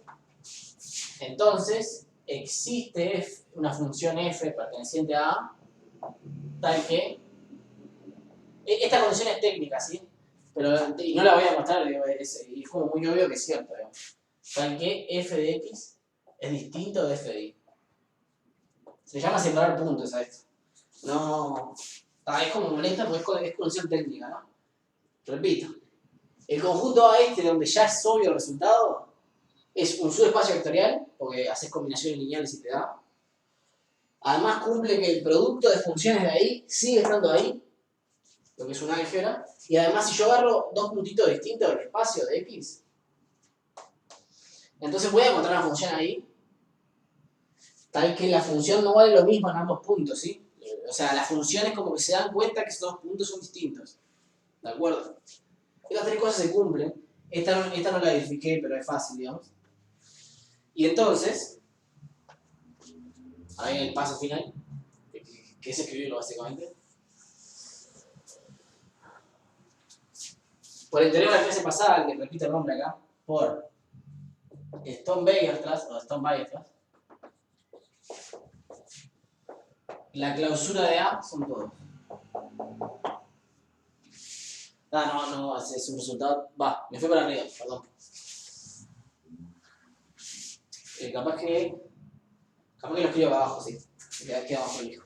[SPEAKER 1] entonces existe una función f perteneciente a A, tal que, esta condición es técnica, ¿sí? Pero, y no la voy a mostrar, y es como muy obvio que es cierto, digamos, tal que f de x es distinto de f de y. Se llama separar puntos a esto. No, es como molesta porque es condición técnica, ¿no? Repito, el conjunto A donde ya es obvio el resultado, es un subespacio vectorial, porque haces combinaciones lineales y te da. Además cumple que el producto de funciones de ahí sigue estando ahí, lo que es un álgebra. Y además si yo agarro dos puntitos distintos del espacio de x, entonces voy a encontrar una función ahí, tal que la función no vale lo mismo en ambos puntos, ¿sí? O sea, las funciones como que se dan cuenta que esos dos puntos son distintos. ¿De acuerdo? Estas tres cosas se cumplen. Esta no la verifiqué, pero es fácil, digamos. Y entonces, ahí el paso final, que es escribirlo básicamente. Por el teorema de la clase pasada, que repito el nombre acá, por Stone-Weierstrass o Stone-Weierstrass, la clausura de A son todos. No, es un resultado. Me fui para arriba, perdón. Capaz que lo escribo acá abajo, sí. Queda abajo el hijo.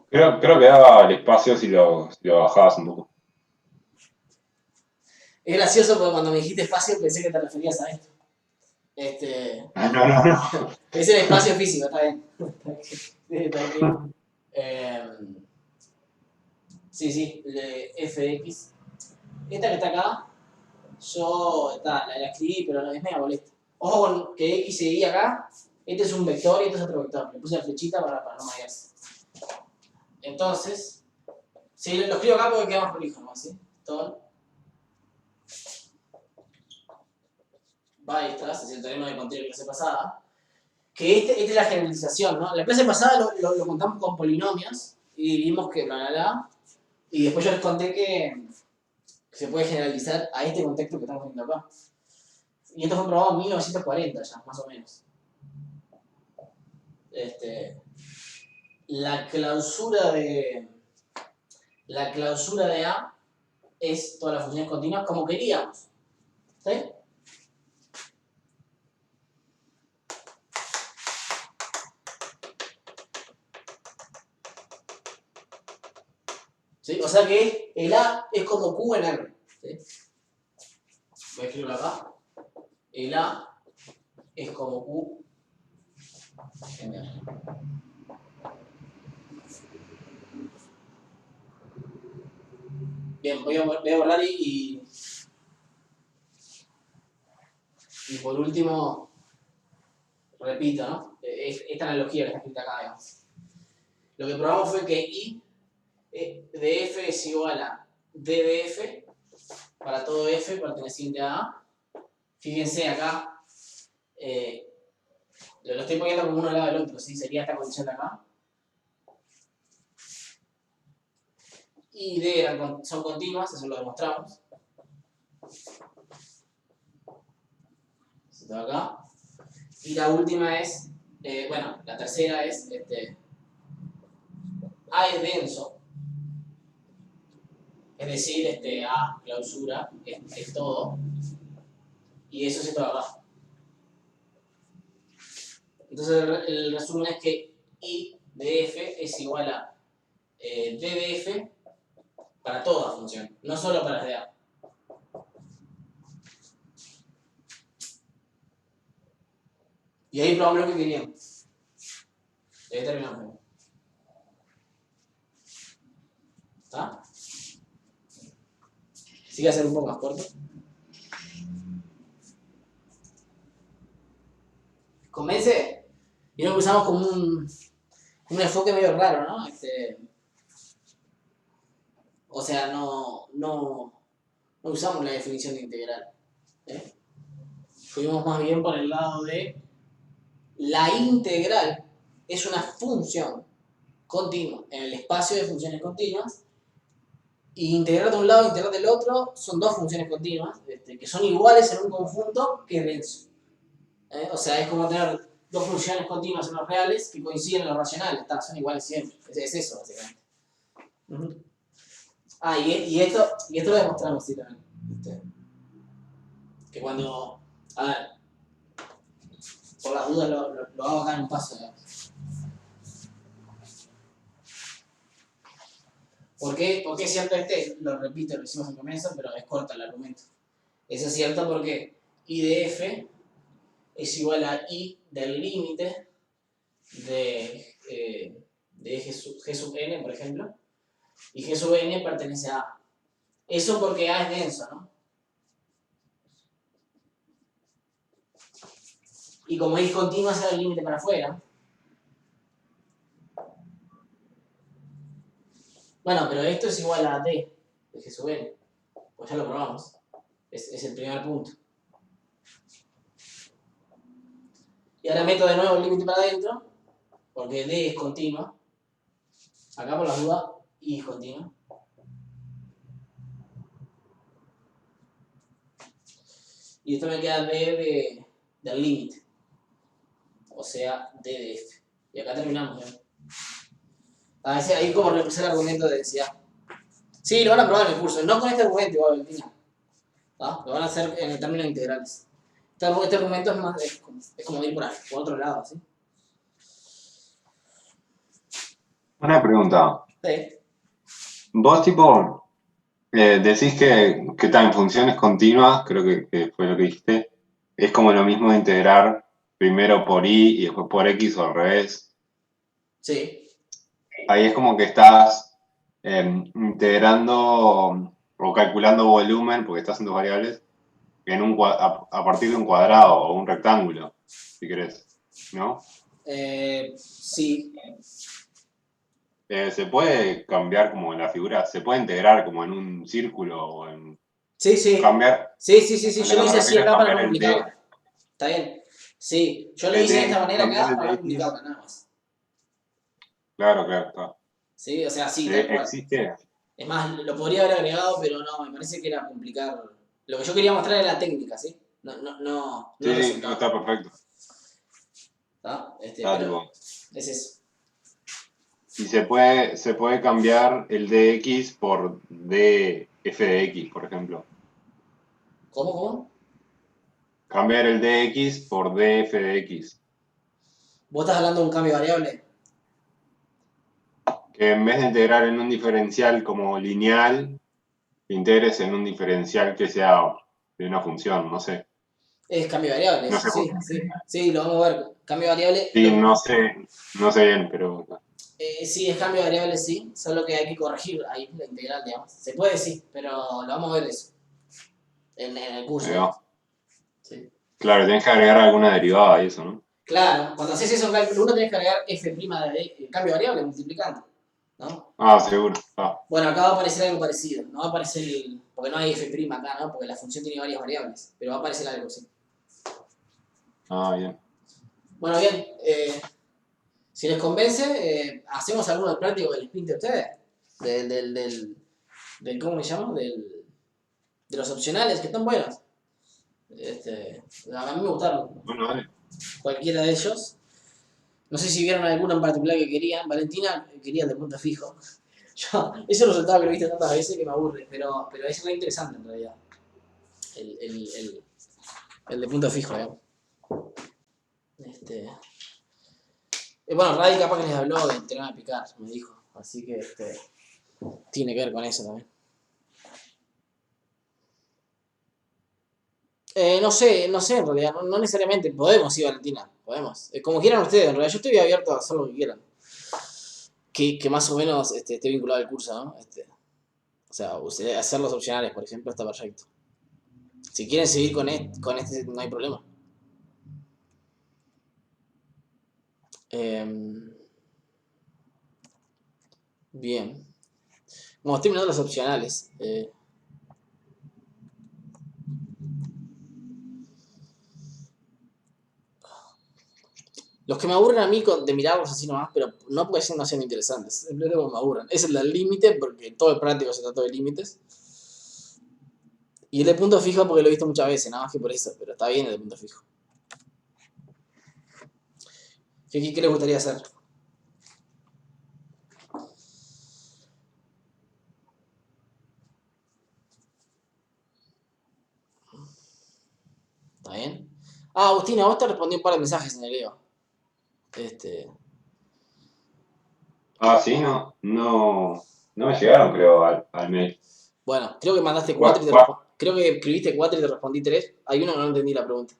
[SPEAKER 2] Creo que daba el espacio si lo bajabas un poco.
[SPEAKER 1] Es gracioso porque cuando me dijiste espacio pensé que te referías a esto.
[SPEAKER 2] No.
[SPEAKER 1] Es el espacio físico, está bien. Sí, f de x. Esta que está acá, yo la escribí, pero es media molesta. Ojo con que x y y acá, este es un vector y este es otro vector. Le puse la flechita para no marearse. Entonces, sí, lo escribo acá porque queda más prolijo, ¿no? ¿Sí? Todo. Weierstrass, es el teorema de conté en la clase pasada. Que esta es la generalización, ¿no? La clase pasada lo contamos con polinomios y vimos que bla. Y después yo les conté que se puede generalizar a este contexto que estamos viendo acá. Y esto fue probado en 1940 ya, más o menos. La clausura de A es todas las funciones continuas como queríamos. ¿Sí? ¿Sí? O sea que el A es como Q en R. ¿Sí? Voy a escribirlo acá. El A es como Q en R. Bien, voy a borrar y por último, repito, ¿no? Esta analogía que está escrita acá, digamos. Lo que probamos fue que I de F es igual a D de F para todo F perteneciente a A. Fíjense acá, lo estoy poniendo como uno al lado del otro, ¿sí? Sería esta condición de acá. I y D son continuas, eso lo demostramos. Esto de acá. Y la última es, bueno, la tercera es, A es denso. Es decir, A, clausura, es todo. Y eso es esto de acá. Entonces el resumen es que I de F es igual a D de F para toda función, no solo para las de A. Y ahí probamos lo que queríamos. Y ahí terminamos. ¿Está? Sí que hacer un poco más corto. ¿Convence? Vieron que usamos como un enfoque medio raro, ¿no? O sea, no usamos la definición de integral. ¿Eh? Fuimos más bien por el lado de la integral es una función continua en el espacio de funciones continuas y integrar de un lado e integrar del otro son dos funciones continuas que son iguales en un conjunto que es denso. O sea, es como tener dos funciones continuas en los reales que coinciden en los racionales, son iguales siempre. Es eso, básicamente. Uh-huh. Y esto lo demostramos, sí, también. Que cuando, a ver, por las dudas lo hago acá en un paso, digamos. ¿Por qué es cierto Lo repito, lo hicimos en comienzo, pero es corto el argumento. Eso es cierto porque I de F es igual a I del límite de G sub n, por ejemplo, y G sub n pertenece a A. Eso porque A es denso, ¿no? Y como I continua será el límite para afuera. Bueno, pero esto es igual a D de G sub n. Pues ya lo probamos. Es el primer punto. Y ahora meto de nuevo el límite para adentro, porque D es continua. Acá por las dudas, I es continua. Y esto me queda D del límite. O sea, D de F. Y acá terminamos, ¿eh? Ahí como repuse el argumento de densidad. Sí, lo van a probar en el curso. No con este argumento igual, Valentina. Lo van a hacer en términos integrales. Este argumento es como ir por otro lado, ¿sí?
[SPEAKER 2] Una pregunta.
[SPEAKER 1] Sí.
[SPEAKER 2] Vos tipo decís que está en funciones continuas, creo que fue lo que dijiste, es como lo mismo de integrar primero por y después por x o al revés.
[SPEAKER 1] Sí.
[SPEAKER 2] Ahí es como que estás integrando o calculando volumen, porque estás haciendo variables, a partir de un cuadrado o un rectángulo, si querés, ¿no?
[SPEAKER 1] Sí.
[SPEAKER 2] Se puede cambiar como en la figura, se puede integrar como en un círculo o en
[SPEAKER 1] Sí.
[SPEAKER 2] cambiar.
[SPEAKER 1] Sí.
[SPEAKER 2] Lo
[SPEAKER 1] Yo
[SPEAKER 2] que
[SPEAKER 1] lo
[SPEAKER 2] me
[SPEAKER 1] hice así
[SPEAKER 2] refiero es
[SPEAKER 1] acá para
[SPEAKER 2] cambiar
[SPEAKER 1] no
[SPEAKER 2] el D,
[SPEAKER 1] complicarla. Está bien. Sí. Yo lo
[SPEAKER 2] el
[SPEAKER 1] hice de esta
[SPEAKER 2] D,
[SPEAKER 1] manera
[SPEAKER 2] cambiar
[SPEAKER 1] acá
[SPEAKER 2] el
[SPEAKER 1] para no
[SPEAKER 2] DX.
[SPEAKER 1] complicarla, nada más.
[SPEAKER 2] Claro, está.
[SPEAKER 1] Sí, o sea, sí, tal cual.
[SPEAKER 2] Existe.
[SPEAKER 1] Es más, lo podría haber agregado, pero no, me parece que era complicar. Lo que yo quería mostrar era la técnica, ¿sí? No el
[SPEAKER 2] Sí, no,
[SPEAKER 1] resultado.
[SPEAKER 2] está perfecto.
[SPEAKER 1] ¿Está?
[SPEAKER 2] Está
[SPEAKER 1] Pero
[SPEAKER 2] tipo.
[SPEAKER 1] es eso.
[SPEAKER 2] Y se puede cambiar el dx por df de x, por ejemplo.
[SPEAKER 1] ¿Cómo?
[SPEAKER 2] Cambiar el dx por df de x.
[SPEAKER 1] ¿Vos estás hablando de un cambio variable?
[SPEAKER 2] Que en vez de integrar en un diferencial como lineal, integres en un diferencial que sea de una función, no sé.
[SPEAKER 1] Es cambio de variable,
[SPEAKER 2] No
[SPEAKER 1] eso,
[SPEAKER 2] sé,
[SPEAKER 1] sí, sí. Sí, lo vamos a ver. Cambio de variable.
[SPEAKER 2] sí, no sé bien, pero
[SPEAKER 1] Sí, es cambio de variable, sí. Solo que hay que corregir ahí la integral, digamos. Se puede, sí, pero lo vamos a ver eso. En el curso,
[SPEAKER 2] ahí va.
[SPEAKER 1] digamos. Sí.
[SPEAKER 2] Claro, tenés que agregar alguna derivada y eso, ¿no?
[SPEAKER 1] Claro, cuando haces eso en cálculo 1 tenés que agregar f' de cambio de variable, multiplicando. ¿No?
[SPEAKER 2] Ah, seguro. Ah,
[SPEAKER 1] Bueno, acá va a aparecer algo parecido. No va a aparecer porque no hay f' acá, ¿no? Porque la función tiene varias variables. Pero va a aparecer algo, sí.
[SPEAKER 2] bien.
[SPEAKER 1] Bueno, bien. Si les convence, hacemos alguno del práctico del sprint de ustedes. ¿Cómo se llama? De los opcionales, que están buenos. A mí me gustaron
[SPEAKER 2] Bueno, dale.
[SPEAKER 1] cualquiera de ellos. No sé si vieron alguno en particular que querían. Valentina quería el de punto fijo. Yo, ese resultado que lo viste tantas veces que me aburre, pero es re interesante en realidad. El de punto fijo, digamos. Bueno, Radi capaz que les habló del teorema de Picard, me dijo. Así que tiene que ver con eso también. No sé en realidad, no necesariamente. Podemos, sí, Valentina, podemos. Como quieran ustedes, en realidad yo estoy abierto a hacer lo que quieran. Que más o menos esté vinculado al curso, ¿no? O sea, hacer los opcionales, por ejemplo, está perfecto. Si quieren seguir con este no hay problema. Bien. Bueno, estoy mirando los opcionales. Los que me aburren a mí de mirarlos así nomás, pero no porque no sean interesantes, simplemente porque me aburren. Es el del límite, porque todo el práctico se trata de límites. Y el de punto fijo porque lo he visto muchas veces, nada más que por eso, pero está bien el de punto fijo. ¿Qué les gustaría hacer? ¿Está bien? Ah, Agustina, vos te respondí un par de mensajes en el Leo.
[SPEAKER 2] Sí, no me llegaron, creo, al mail.
[SPEAKER 1] Bueno, creo que mandaste 4 y creo que escribiste 4 y te respondí 3. Hay uno que no entendí la pregunta.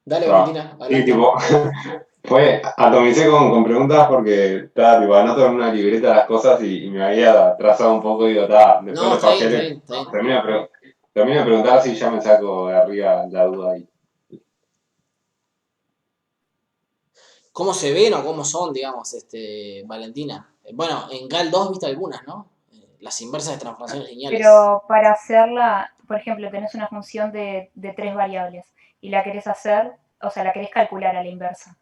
[SPEAKER 1] Dale, Valentina,
[SPEAKER 2] Sí,
[SPEAKER 1] adelante.
[SPEAKER 2] tipo, atomicé con preguntas porque estaba, tipo, anoto en una libreta las cosas y me había trazado un poco y digo, después
[SPEAKER 1] No,
[SPEAKER 2] los
[SPEAKER 1] está bien, está
[SPEAKER 2] parciales,
[SPEAKER 1] bien, está bien.
[SPEAKER 2] termino de preguntar si ya me saco de arriba la duda ahí.
[SPEAKER 1] ¿Cómo se ven o cómo son, digamos, Valentina? Bueno, en GAL 2 viste algunas, ¿no? Las inversas de transformaciones lineales.
[SPEAKER 3] Pero para hacerla, por ejemplo, tenés una función de 3 variables y la querés hacer, o sea, la querés calcular a la inversa.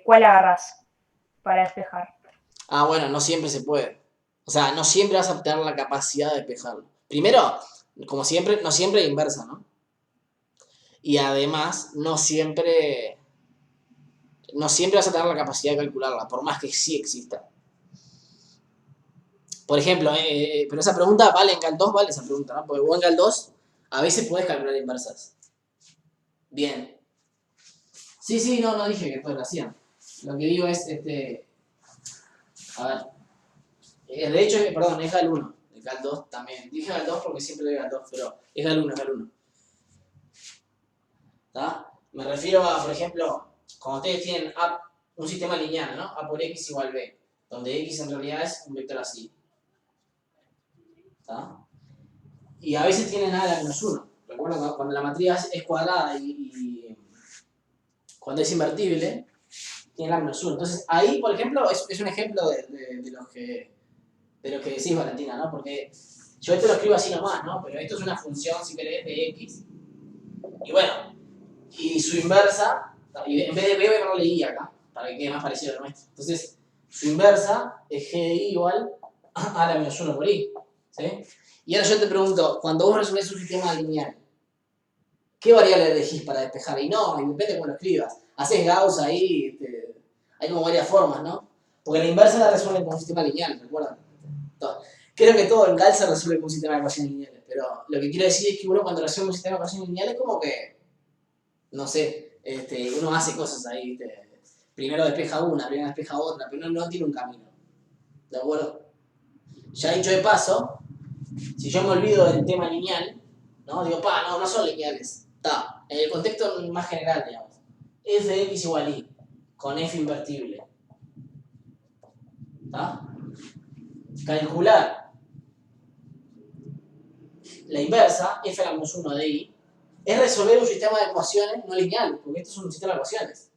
[SPEAKER 3] ¿Cuál agarrás para despejar?
[SPEAKER 1] Ah, bueno, no siempre se puede. O sea, no siempre vas a obtener la capacidad de despejarlo. Primero, como siempre, no siempre es inversa, ¿no? Y además, no siempre vas a tener la capacidad de calcularla, por más que sí exista. Por ejemplo, pero esa pregunta vale en GAL 2, vale esa pregunta, ¿no? Porque vos en GAL 2 a veces podés calcular inversas. Bien. Sí, no dije que todos lo hacían. Lo que digo es, a ver, de hecho, perdón, es GAL 1, el GAL 2 también. Dije GAL 2 porque siempre doy GAL 2, pero es GAL 1, es GAL 1. ¿Está? Me refiero a, por ejemplo, cuando ustedes tienen un sistema lineal, ¿no? A por X igual B, donde X en realidad es un vector así. ¿Está? Y a veces tienen A a la menos 1. Recuerden cuando la matriz es cuadrada y cuando es invertible, tiene la menos 1. Entonces ahí, por ejemplo, es un ejemplo de lo que decís, Valentina, ¿no? Porque yo esto lo escribo así nomás, ¿no? Pero esto es una función, si querés, de X. Y bueno, y su inversa, y en vez de B voy a ponerle I acá, para que quede más parecido a lo nuestro. Entonces, su inversa es G de I igual a la menos 1 por I. ¿Sí? Y ahora yo te pregunto, cuando vos resolvés un sistema lineal, ¿qué variable elegís para despejar? Y no, y depende de cómo lo escribas. Haces Gauss ahí, hay como varias formas, ¿no? Porque la inversa la resuelven con un sistema lineal, ¿recuerdan? Creo que todo en GAL se resuelve con un sistema de ecuaciones lineales, pero lo que quiero decir es que uno cuando resuelve un sistema de ecuaciones lineales como que, no sé, uno hace cosas ahí, ¿viste? Primero despeja una, primero despeja otra, pero no tiene un camino. ¿De acuerdo? Ya dicho de paso, si yo me olvido del tema lineal, ¿no? Digo, no son lineales. Está. En el contexto más general, digamos. F de x igual y, con f invertible. ¿Está? Calcular la inversa, f a la menos 1 de y, es resolver un sistema de ecuaciones no lineal, porque esto es un sistema de ecuaciones.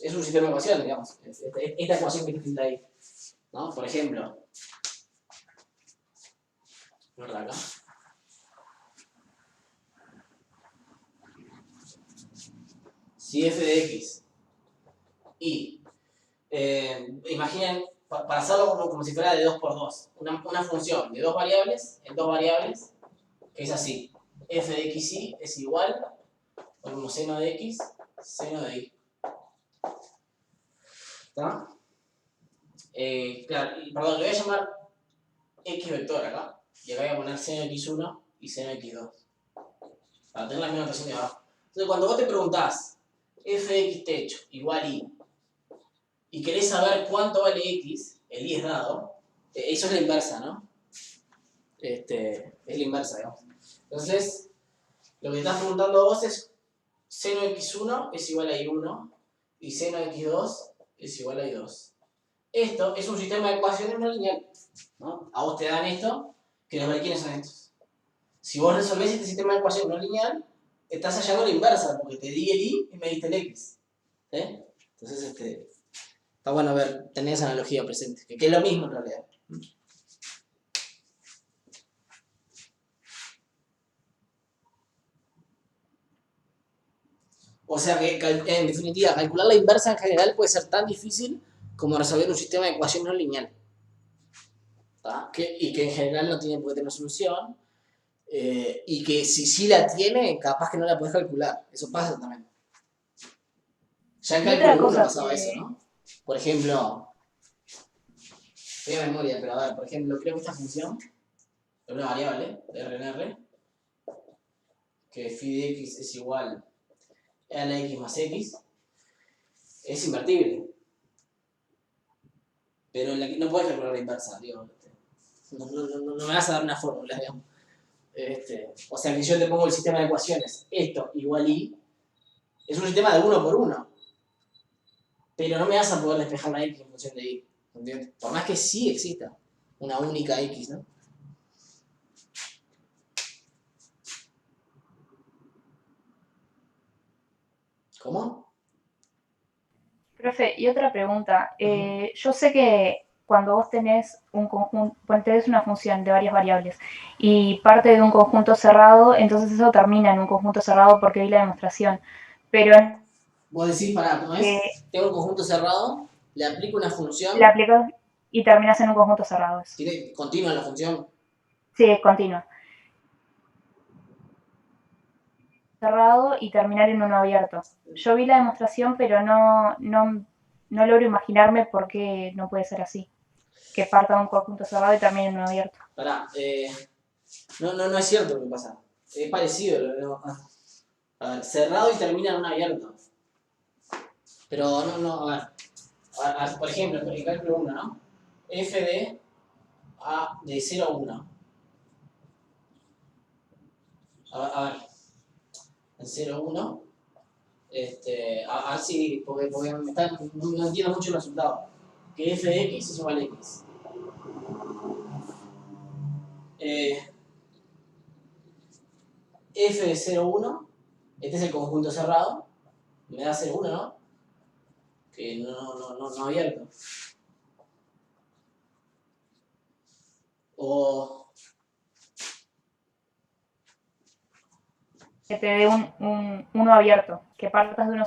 [SPEAKER 1] Es un sistema de ecuaciones, digamos. Esta ecuación que está escrita ahí. ¿No? Por ejemplo, ¿verdad acá? Si f de x y imaginen, para hacerlo como si fuera de 2 por 2, una función de dos variables, en dos variables, que es así. F de x y es igual, ponemos seno de x, seno de y. ¿Está? Claro, perdón, le voy a llamar x vector acá, y acá voy a poner seno de x1 y seno de x2, para tener la misma notación de abajo. Entonces, cuando vos te preguntás f de x techo igual y querés saber cuánto vale x, el y es dado, eso es la inversa, ¿no? Es la inversa, digamos. Entonces, lo que estás preguntando vos es seno de x1 es igual a y1 y seno de x2 es igual a y2. Esto es un sistema de ecuaciones no lineal, ¿no? A vos te dan esto, querés ver quiénes son estos. Si vos resolvés este sistema de ecuaciones no lineal, estás hallando la inversa, porque te di el y me diste el x. ¿Sí? Entonces, está bueno tener esa analogía presente, que es lo mismo en realidad. O sea que, en definitiva, calcular la inversa en general puede ser tan difícil como resolver un sistema de ecuaciones no lineal. Y que en general no tiene por qué tener solución. Y que si sí la tiene, capaz que no la puedes calcular. Eso pasa también. Ya en cálculo 1 pasaba eso, ¿no? Por ejemplo, voy a memoria, pero a ver, por ejemplo, creo que esta función es una variable de R en R, que phi de x es igual a la x más x, es invertible. Pero no puedes calcular la inversa, digo. No me vas a dar una fórmula, digamos. O sea que yo te pongo el sistema de ecuaciones, esto igual y, es un sistema de 1 por 1. Pero no me vas a poder despejar la x en función de y. ¿Entiendes? Por más que sí exista una única x, ¿no? ¿Cómo?
[SPEAKER 3] Profe, y otra pregunta. Yo sé que cuando vos tenés un conjunto, tenés una función de varias variables y parte de un conjunto cerrado, entonces eso termina en un conjunto cerrado porque vi la demostración. Pero
[SPEAKER 1] Vos decís, ¿cómo es? Tengo un conjunto cerrado, le aplico una función.
[SPEAKER 3] le aplicas y terminas en un conjunto cerrado. Eso.
[SPEAKER 1] ¿Tiene continua la función?
[SPEAKER 3] Sí, es continua. Cerrado y terminar en uno abierto. Yo vi la demostración, pero no logro imaginarme por qué no puede ser así. Que parta de un conjunto cerrado y termine en uno abierto.
[SPEAKER 1] Pará, no es cierto lo que pasa. Es parecido. A ver, cerrado y termina en un abierto. Pero a ver, por ejemplo, en el cálculo 1, ¿no? F de 0 a 1. A ver, en 0 a 1. A ver si, porque no entiendo mucho el resultado. Que f de x es igual a x. F de 0 a 1, este es el conjunto cerrado, me da 0 a 1, ¿no? Que no abierto. O
[SPEAKER 3] que te dé uno abierto, que partas de uno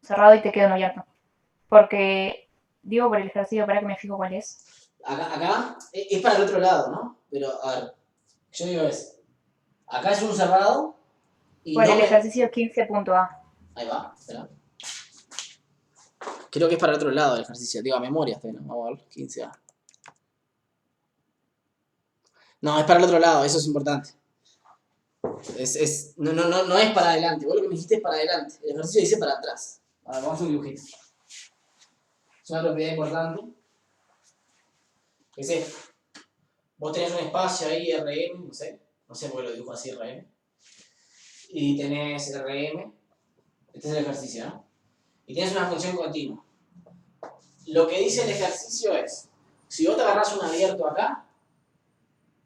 [SPEAKER 3] cerrado y te quede uno abierto. Porque, digo por el ejercicio, para que me fijo cuál es.
[SPEAKER 1] Acá es para el otro lado, ¿no? Pero, a ver, yo digo acá es un cerrado y
[SPEAKER 3] por el ejercicio 15.a.
[SPEAKER 1] Ahí va, espera. Creo que es para el otro lado del ejercicio, digo a memoria, vamos a ver, 15A. No, es para el otro lado, eso es importante. No es para adelante, vos lo que me dijiste es para adelante. El ejercicio dice para atrás. Ahora vamos a hacer un dibujito. Es una propiedad importante. qué sé, vos tenés un espacio ahí, Rm, no sé por qué lo dibujo así, Rm, y tenés Rm, este es el ejercicio, ¿no? Y tienes una función continua. Lo que dice el ejercicio es, si vos te agarrás un abierto acá,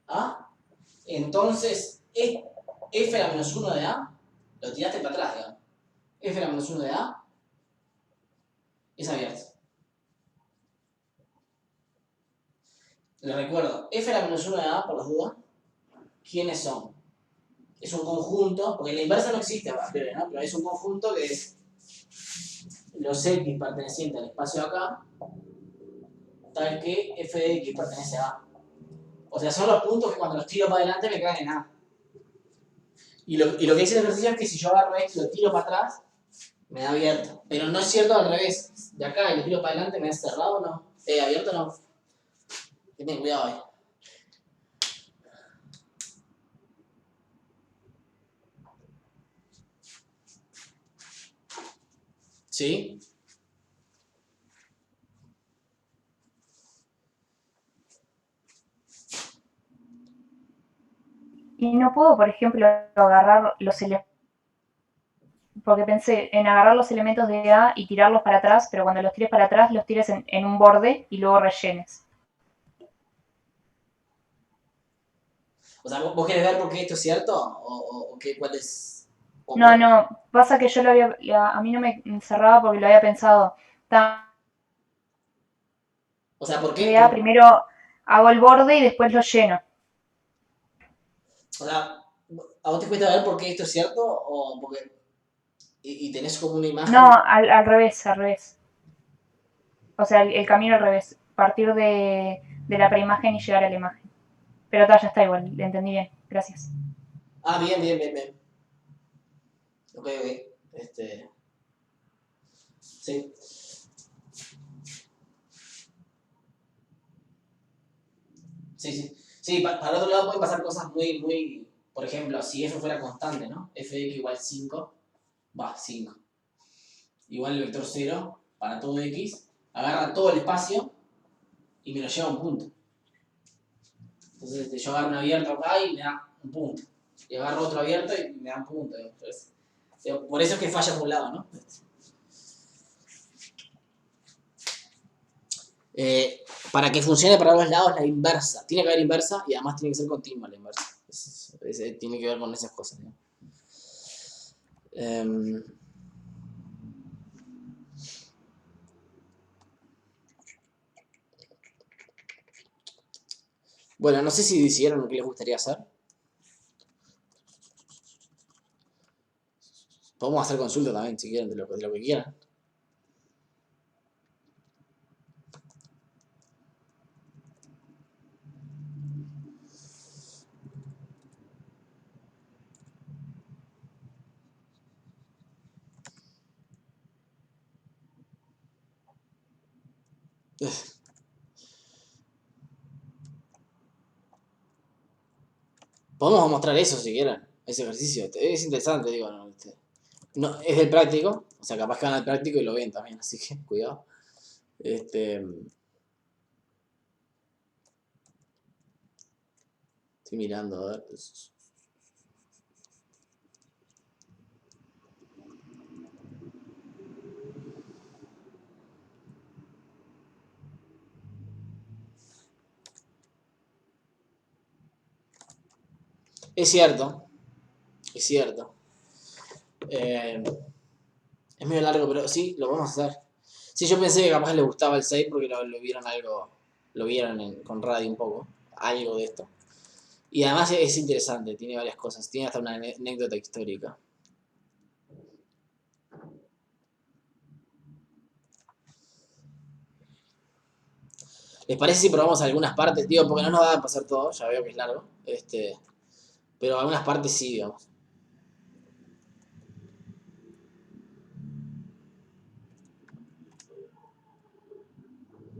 [SPEAKER 1] ¿ah? Entonces f a la menos 1 de a, lo tiraste para atrás, digamos. F a la menos 1 de a es abierto. Les recuerdo, f a la menos 1 de a, por las dudas, ¿quiénes son? Es un conjunto, porque la inversa no existe, ¿no? Pero es un conjunto que es los x pertenecientes al espacio acá, tal que f de x pertenece a a. O sea, son los puntos que cuando los tiro para adelante me quedan en a. Y lo que dice el ejercicio es que si yo agarro esto y lo tiro para atrás, me da abierto. Pero no es cierto al revés. De acá y lo tiro para adelante, ¿me da cerrado o no? Abierto no. Que ten cuidado ahí. ¿Sí?
[SPEAKER 3] Y no puedo, por ejemplo, agarrar los elementos, porque pensé en agarrar los elementos de A y tirarlos para atrás, pero cuando los tires para atrás, los tires en un borde y luego rellenes.
[SPEAKER 1] O sea, ¿vos querés ver por qué esto es cierto? ¿O qué, cuál es?
[SPEAKER 3] No, pasa que yo a mí no me cerraba porque lo había pensado.
[SPEAKER 1] O sea, ¿por qué?
[SPEAKER 3] De A primero hago el borde y después lo lleno.
[SPEAKER 1] O sea, ¿a vos te cuesta ver por qué esto es cierto? ¿O porque y tenés como una imagen?
[SPEAKER 3] No, al revés, al revés. O sea, el camino al revés. Partir de la preimagen y llegar a la imagen. Pero ya está igual, le entendí bien. Gracias.
[SPEAKER 1] Ah, bien. Ok. Sí. Sí, para otro lado pueden pasar cosas muy... Por ejemplo, si f fuera constante, ¿no? F de x igual 5, va, 5. Igual el vector 0 para todo x, agarra todo el espacio y me lo lleva a un punto. Entonces yo agarro un abierto acá y me da un punto. Y agarro otro abierto y me da un punto. Entonces, por eso es que falla por un lado, ¿no? Para que funcione para los lados la inversa. Tiene que haber inversa y además tiene que ser continua la inversa. Tiene que ver con esas cosas, ¿no? Bueno, no sé si decidieron lo que les gustaría hacer. Podemos hacer consulta también, si quieren, de lo que quieran. Podemos mostrar eso si quieren, ese ejercicio. Es interesante, digo. No, es del práctico, o sea, capaz que van al práctico y lo ven también, así que cuidado. Estoy mirando, a ver. Es cierto, es cierto. Es medio largo, pero sí, lo vamos a hacer. Sí, yo pensé que capaz les gustaba el 6 porque lo vieron algo, lo vieron con radio un poco, algo de esto. Y además es interesante, tiene varias cosas, tiene hasta una anécdota histórica. ¿Les parece si probamos algunas partes? Digo, porque no nos va a pasar todo, ya veo que es largo. Pero algunas partes sí, digamos.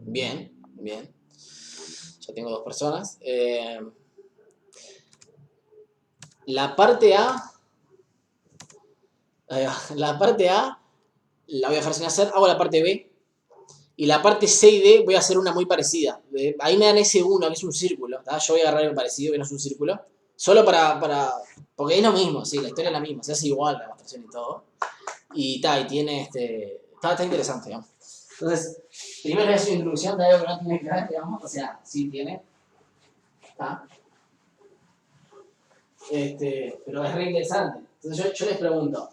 [SPEAKER 1] Bien. Ya tengo 2 personas. La parte A. La parte A la voy a dejar sin hacer. Hago la parte B. Y la parte C y D voy a hacer una muy parecida. Ahí me dan S1, que es un círculo. ¿Tá? Yo voy a agarrar algo parecido, que no es un círculo. Solo porque es lo mismo, sí, la historia es la misma. Se hace igual la demostración y todo. Y tiene Está interesante, digamos. Entonces, primero voy a hacer una introducción de algo que no tiene que ver, digamos. O sea, sí tiene. ¿Tá? Pero es re interesante. Entonces yo les pregunto.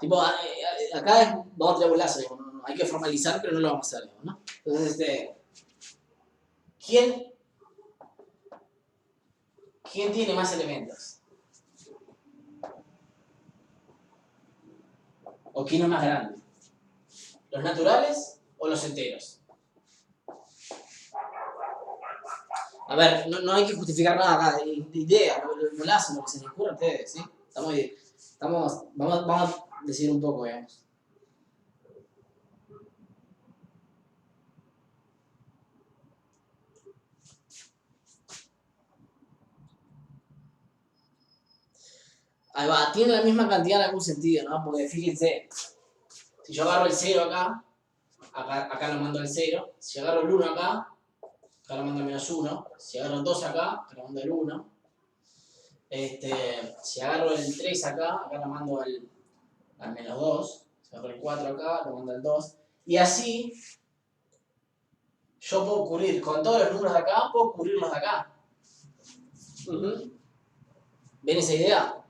[SPEAKER 1] Tipo, acá vamos a tirar un lazo, digamos, no, hay que formalizar, pero no lo vamos a hacer, digamos, ¿no? Entonces, ¿quién tiene más elementos? ¿O quién es más grande? ¿Los naturales o los enteros? A ver, no hay que justificar nada acá, de idea, lo lazo, lo que se les ocurra a ustedes, ¿sí? Vamos a decidir un poco, digamos. Ahí va, tiene la misma cantidad en algún sentido, ¿no? Porque fíjense, si yo agarro el 0 acá lo mando al 0. Si agarro el 1 acá lo mando al -1. Si agarro el 2 acá lo mando al 1. Si agarro el 3 acá lo mando al -2. Si agarro el 4 acá, lo mando al 2. Y así, yo puedo cubrir, con todos los números de acá, puedo cubrir los de acá. ¿Ven esa idea?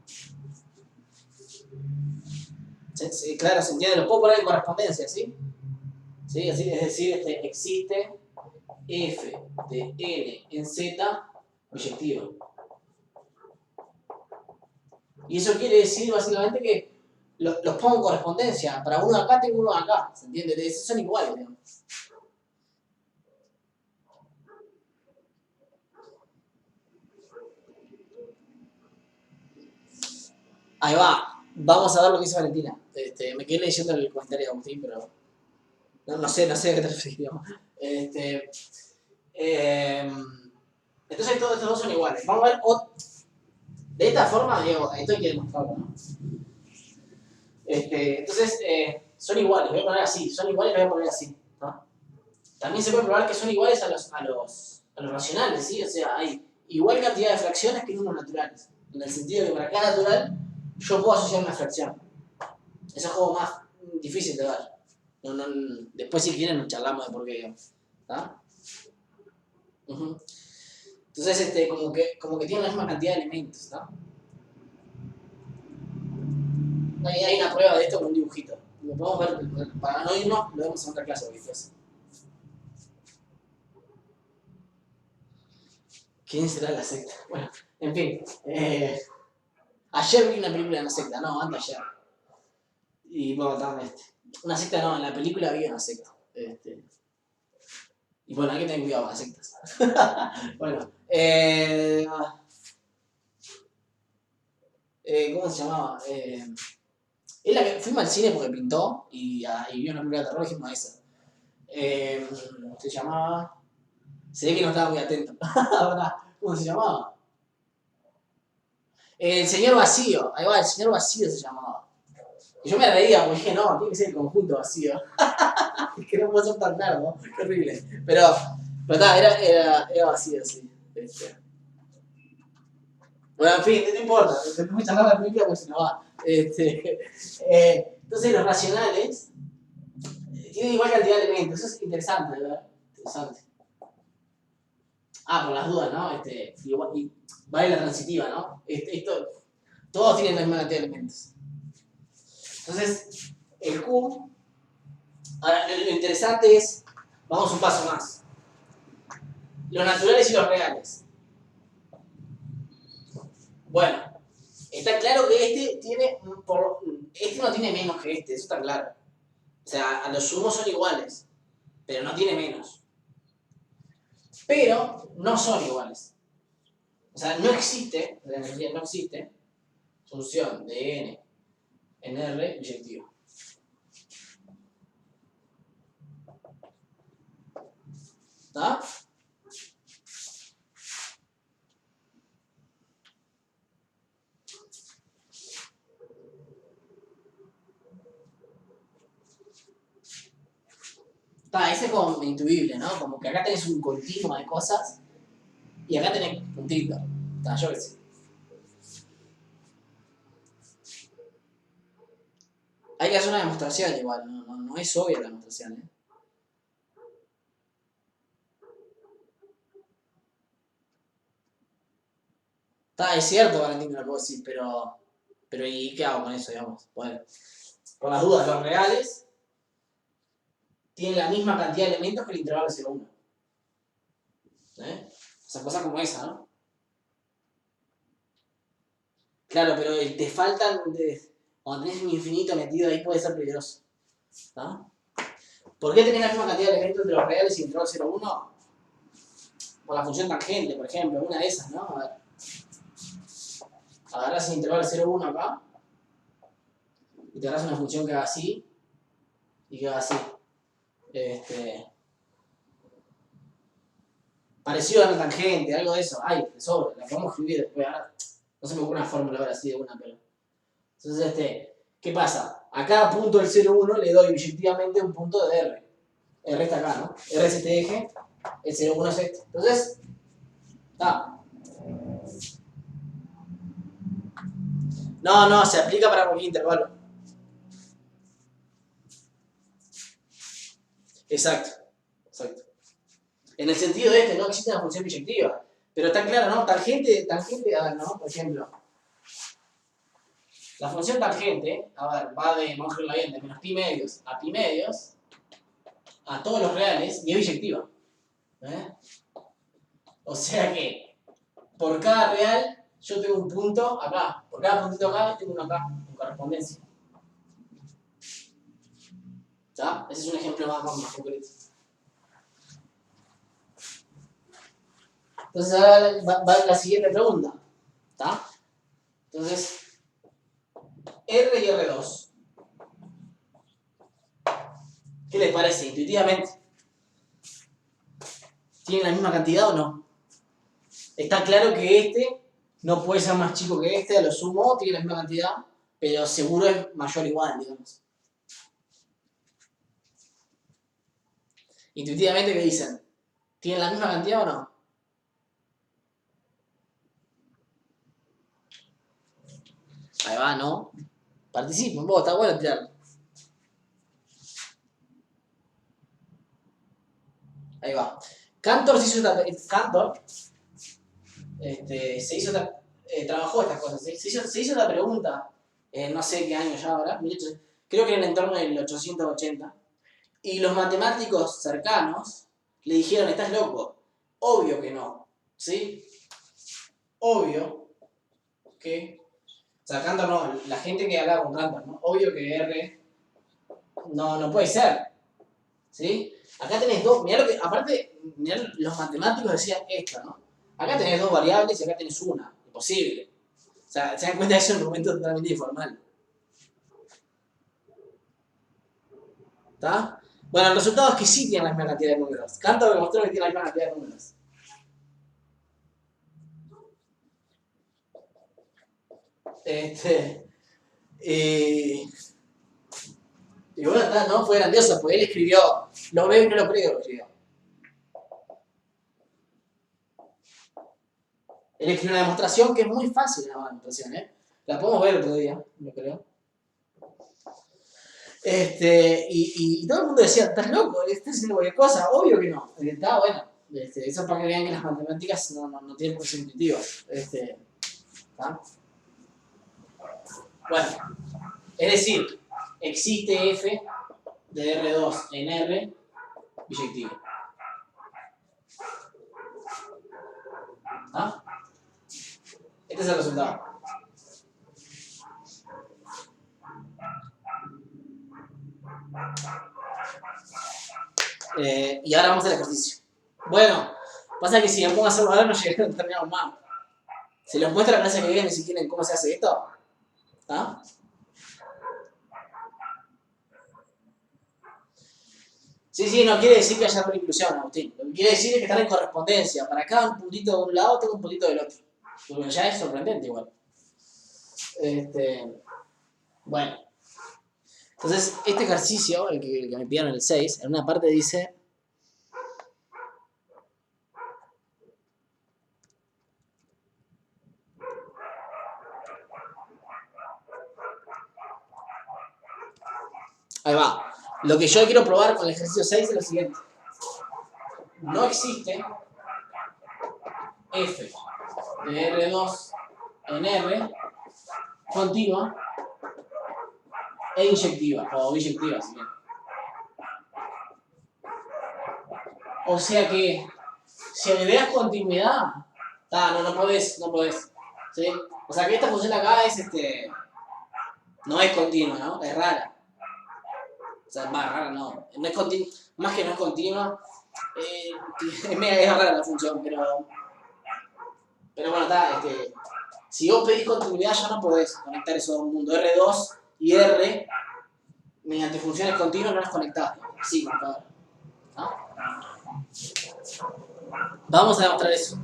[SPEAKER 1] Claro, se entiende, lo puedo poner en correspondencia, ¿sí? ¿Sí? Así, es decir, existe f de n en z biyectivo. Y eso quiere decir básicamente que los pongo en correspondencia. Para uno de acá tengo uno de acá, ¿se entiende? Esos son iguales, digamos. Ahí va. Vamos a ver lo que dice Valentina. Me quedé leyendo el comentario de Agustín, pero no sé a qué te refieres, digamos. Entonces todos estos dos son iguales. Vamos a ver de esta forma, digo, esto hay que demostrarlo, ¿no? Entonces, son iguales, voy a poner así, son iguales, voy a poner así, ¿no? También se puede probar que son iguales a los racionales, ¿sí? O sea, hay igual cantidad de fracciones que números naturales, en el sentido de que para cada natural yo puedo asociar una fracción. Eso es como más difícil de ver. Después si quieren nos charlamos de por qué, digamos. ¿Está? Entonces, como que tienen la misma cantidad de elementos, ¿está? Hay una prueba de esto con un dibujito. Lo podemos ver, para no irnos, lo vemos en otra clase después. ¿Quién será la secta? Bueno, en fin. Ayer vi una película de una secta, no, antes ayer. Y bueno, también una secta no, en la película había una secta. Y bueno, hay que tener cuidado con las sectas. Bueno, ¿cómo se llamaba? Es la que fuimos al cine porque pintó y vio una película de terror y dijimos esa. Se llamaba. Se ve que no estaba muy atento. ¿Cómo se llamaba? El señor vacío. Ahí va, el señor vacío se llamaba. Y yo me reía porque dije, no, tiene que ser el conjunto vacío. Es que no puedo ser tan claro, ¿no? Qué horrible. Pero está, era vacío, sí. Bueno, en fin, no importa. Después charlar la película porque se nos va. Entonces los racionales tienen igual cantidad de elementos. Eso es interesante, ¿verdad? Interesante. Por las dudas, ¿no? Y vale la transitiva, ¿no? Todos tienen la misma cantidad de elementos. Entonces, el Q. Ahora, lo interesante es, vamos un paso más. Los naturales y los reales. Bueno, está claro que este no tiene menos que este, eso está claro. O sea, a los sumos son iguales, pero no tiene menos. Pero no son iguales. O sea, no existe, la energía no existe, función de n en R biyectivo. ¿Está? Ese es como intuible, ¿no? Como que acá tenés un continuo de cosas y acá tenés puntito. Yo qué sé. Hay que hacer una demostración igual, no es obvia la demostración, ¿eh? Es cierto, Valentín, que lo puedo decir, pero ¿y qué hago con eso, digamos? Bueno, por las dudas, los reales tienen la misma cantidad de elementos que el intervalo 0,1. ¿Eh? O sea, cosas como esa, ¿no? Claro, pero te faltan, cuando tenés un infinito metido ahí puede ser peligroso. ¿No? ¿Por qué tenés la misma cantidad de elementos entre los reales y el intervalo 0,1? Por la función tangente, por ejemplo, una de esas, ¿no? A ver. Agarrás el intervalo 0,1 acá y te agarrás una función que haga así y que haga así. Parecido a una tangente, algo de eso. Ay, de sobra, la podemos escribir después. Ahora, no se me ocurre una fórmula ahora así de una, pero. Entonces, ¿qué pasa? A cada punto del 0,1 le doy biyectivamente un punto de R. R está acá, ¿no? R es este eje, el 0,1 es este. Entonces, No, se aplica para cualquier intervalo. Exacto. En el sentido no existe una función biyectiva. Pero está claro, ¿no? Tangente, a ver, ¿no? Por ejemplo, la función tangente, a ver, va de, vamos a escribirla bien, de menos pi medios a pi medios, a todos los reales, y es biyectiva. O sea que, por cada real, yo tengo un punto acá. Por cada puntito acá, tengo uno acá, en correspondencia. ¿Está? Ese es un ejemplo más concreto. Entonces ahora va la siguiente pregunta. ¿Está? Entonces, R y R2. ¿Qué les parece intuitivamente? ¿Tienen la misma cantidad o no? Está claro que este no puede ser más chico que este, a lo sumo tiene la misma cantidad, pero seguro es mayor o igual, digamos. Intuitivamente, ¿qué dicen? ¿Tienen la misma cantidad o no? Ahí va, ¿no? Participen, vos, está bueno tirarlo. Ahí va. Cantor se hizo trabajó estas cosas, se hizo la pregunta, no sé qué año ya ahora, creo que en el entorno del 880, y los matemáticos cercanos le dijeron, estás loco, obvio que no, ¿sí? Obvio que, o sea, Cantor no, la gente que hablaba con Cantor, ¿no? Obvio que R no puede ser, ¿sí? Acá tenés dos, mirá lo que, aparte, mirá, los matemáticos decían esto, ¿no? Acá tenés dos variables y acá tenés una, imposible. O sea, se dan cuenta que es un argumento totalmente informal. ¿Está? Bueno, el resultado es que sí tienen la misma cantidad de números. Cantor demostró que tiene la misma cantidad de números. Y bueno, está, ¿no? Fue grandioso, porque él escribió, lo veo y no lo creo, lo escribió. Él escribió una demostración que es muy fácil, la demostración, ¿eh? La podemos ver otro día, no creo. Y todo el mundo decía, ¿estás loco? ¿Estás haciendo cualquier cosa? Obvio que no. Está bueno. Eso es para que vean que las matemáticas no tienen por qué ser intuitivas. ¿Está? Bueno, es decir, existe f de R2 en R biyectivo. ¿Ah? Este es el resultado. Y ahora vamos al ejercicio. Bueno, pasa que si me pongo a hacerlo ahora no terminamos más. Se los muestra la clase que viene si quieren cómo se hace esto. ¿Ah? Sí, no quiere decir que haya una inclusión, Agustín. Lo que quiere decir es que están en correspondencia. Para cada un puntito de un lado tengo un puntito del otro. Porque ya es sorprendente igual. Bueno. Entonces, este ejercicio, el que me pidieron el 6, en una parte dice... Ahí va. Lo que yo quiero probar con el ejercicio 6 es lo siguiente. No existe f de R2 en R continua e inyectiva, o biyectiva, si bien. O sea que, si agregas continuidad, no podés, ¿sí? O sea que esta función de acá es, no es continua, ¿no? Es rara. O sea, más rara no. No es continua, más que no es continua, es rara la función, pero bueno, si vos pedís continuidad ya no podés conectar esos dos mundos, R2 y R, mediante funciones continuas no las conectás, sí, compadre. ¿No? Vamos a demostrar eso.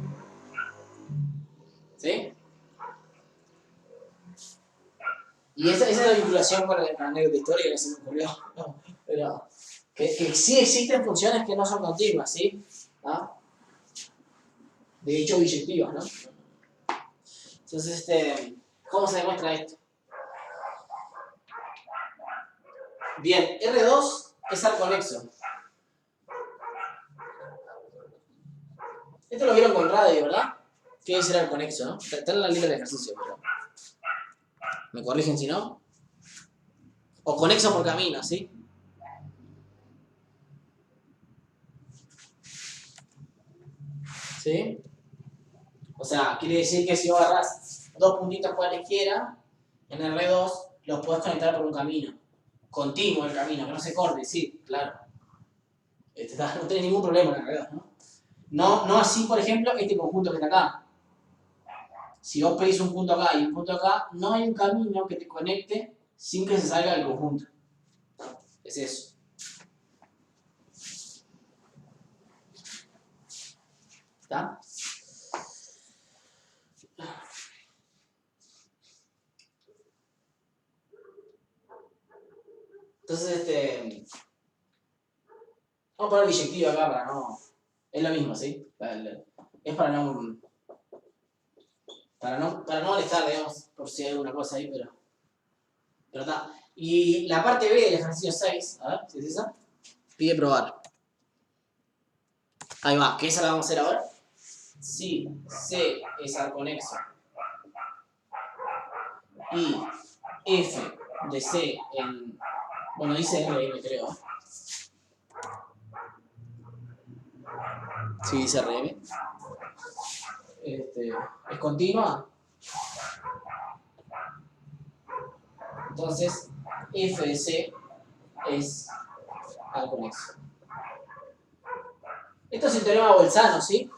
[SPEAKER 1] ¿Sí? Y esa es la vinculación con la anécdota histórica que se me ocurrió. No, pero que sí existen funciones que no son continuas, ¿sí? ¿No? De hecho, biyectivas, ¿no? Entonces, ¿cómo se demuestra esto? Bien, R2 es arconexo. Esto lo vieron con radio, ¿verdad? ¿Qué es el arconexo, no? Está en la lista del ejercicio, pero... ¿Me corrigen si no? O conexo por camino, ¿sí? ¿Sí? O sea, quiere decir que si vos agarrás dos puntitos por la izquierda, en R2 los podés conectar por un camino. Continuo el camino, que no se corte, sí, claro. No tenés ningún problema en R2, ¿no? No así, por ejemplo, este conjunto que está acá. Si vos pedís un punto acá y un punto acá, no hay un camino que te conecte sin que se salga del conjunto. Es eso. ¿Está? Entonces, vamos a poner biyectivo acá para no... Es lo mismo, ¿sí? Es para no molestar, digamos, por si hay alguna cosa ahí, pero está. Y la parte B del ejercicio 6, a ver, si es esa, pide probar. Ahí va, que esa la vamos a hacer ahora. Si C es arconexo y F de C en... Bueno, dice RM, creo. Sí, dice RM. Es continua. Entonces, F de C es arconexo. Esto es el teorema de Bolzano, ¿sí?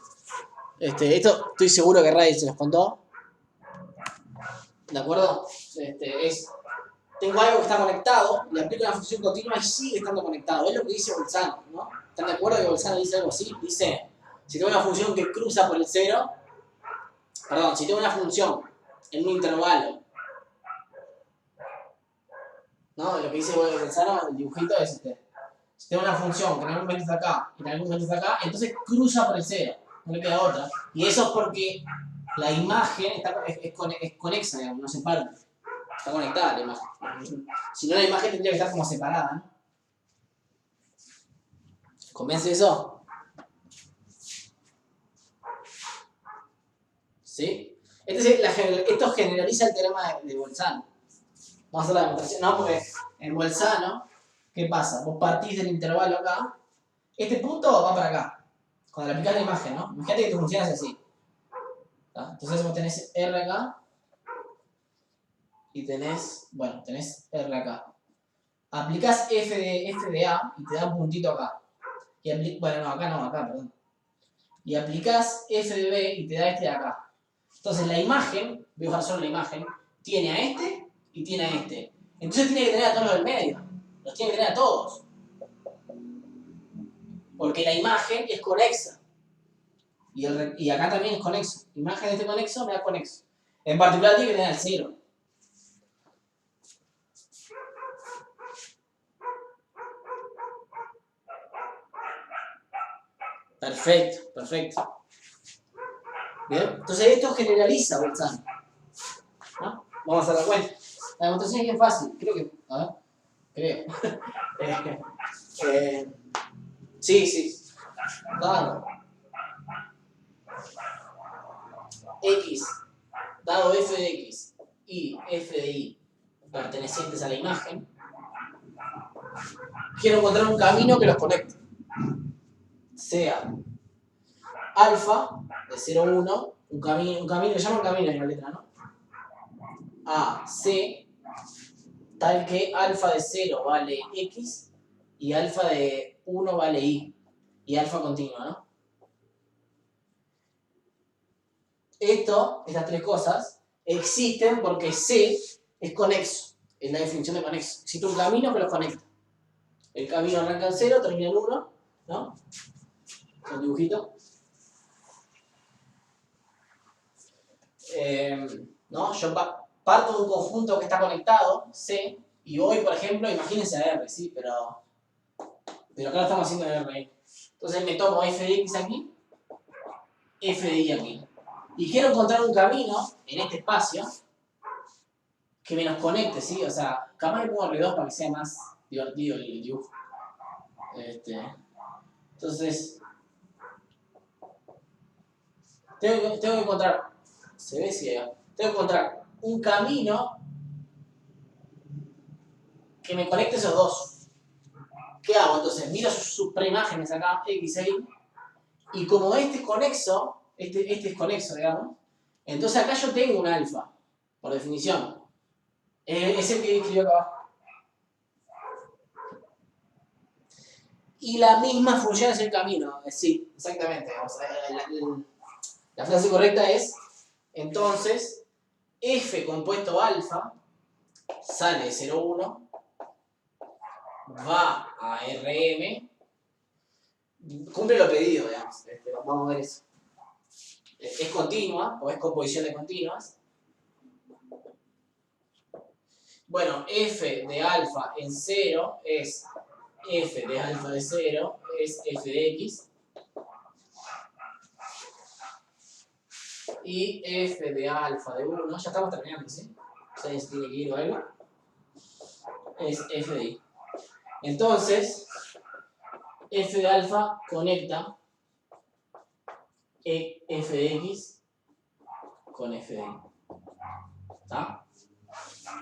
[SPEAKER 1] Esto estoy seguro que Ray se los contó. ¿De acuerdo? Tengo algo que está conectado, le aplico una función continua y sigue estando conectado. Es lo que dice Bolzano, ¿no? ¿Están de acuerdo que Bolzano dice algo así? Dice, si tengo una función que cruza por el cero, perdón, si tengo una función en un intervalo, ¿no? Lo que dice Bolzano, el dibujito es si tengo una función que en algún momento está acá y en algún momento está acá, entonces cruza por el cero, no le queda otra. Y eso es porque la imagen es conexa, digamos, no se parte. Está conectada la imagen. Si no, la imagen tendría que estar como separada, ¿no? ¿Convence eso? ¿Sí? Esto generaliza el teorema de Bolzano. Vamos a hacer la demostración. No, porque en Bolzano, ¿qué pasa? Vos partís del intervalo acá. Este punto va para acá. Cuando le aplicás la imagen, ¿no? Imagínate que tu función es así. ¿Tá? Entonces vos tenés R acá. Y tenés R acá. Aplicás F de A y te da un puntito acá. Acá, perdón. Y aplicás F de B y te da este de acá. Entonces la imagen, voy a usar solo la imagen, tiene a este y tiene a este. Entonces tiene que tener a todos los del medio. Los tiene que tener a todos. Porque la imagen es conexa. Y acá también es conexo. Imagen de este conexo me da conexo. En particular tiene que tener al cero. Perfecto, perfecto. Bien, entonces esto generaliza Bolzano. ¿No? Vamos a dar cuenta. La demostración es bien fácil, creo que. A ver, creo. Sí. Dado X, dado f de X y f de Y pertenecientes a la imagen, quiero encontrar un camino que los conecte. Sea alfa de 0, 1, un camino, le llaman camino en la letra, ¿no? A, C, tal que alfa de 0 vale X y alfa de 1 vale Y. Y alfa continua, ¿no? Estas tres cosas, existen porque C es conexo. Es la definición de conexo. Existe un camino que los conecta. El camino arranca en 0, termina en 1, ¿no? Con dibujito. ¿No? Yo parto de un conjunto que está conectado, C, y voy, por ejemplo, imagínense a R, ¿sí? Pero acá lo estamos haciendo en R. Entonces me tomo f de X aquí, f de Y aquí. Y quiero encontrar un camino en este espacio que me los conecte, ¿sí? O sea, capaz le pongo R2 para que sea más divertido el dibujo. Entonces, tengo que encontrar, se ve si tengo que encontrar un camino que me conecte esos dos. ¿Qué hago? Entonces, miro sus preimágenes acá, X e Y, y como este es conexo, este es conexo, digamos, entonces acá yo tengo un alfa, por definición. Es el que escribió acá abajo. Y la misma función es el camino. Sí, exactamente. O sea, la frase correcta es, entonces, f compuesto alfa sale de 0, 1, va a Rm, cumple lo pedido, digamos. Vamos a ver eso. Es continua, o es composición de continuas. Bueno, f de alfa en 0 es f de alfa de 0 es f de X. Y f de alfa de 1, ya estamos terminando, ¿sí? O sea, se tiene que ir o algo. Es f de Y. Entonces, f de alfa conecta f de X con f de Y. ¿Está?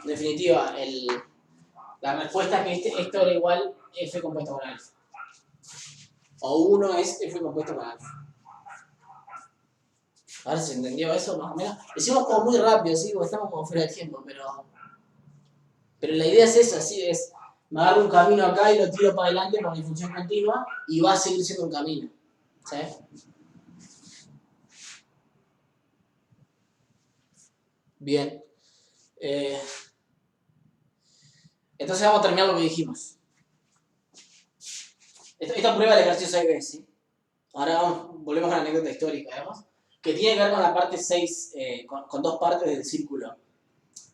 [SPEAKER 1] En definitiva, la respuesta es que esto era igual f compuesto con alfa. O 1 es f compuesto con alfa. A ver si se entendió eso, más o menos. Lo hicimos como muy rápido, ¿sí? Porque estamos como fuera de tiempo, pero la idea es esa, ¿sí? Es, me agarro un camino acá y lo tiro para adelante con mi función continua y va a seguir siendo un camino. ¿Sí? Bien. Entonces vamos a terminar lo que dijimos. Esta prueba del ejercicio 6b, ¿sí? Ahora volvemos a la anécdota histórica, ¿vemos? Que tiene que ver con la parte 6, con dos partes del círculo.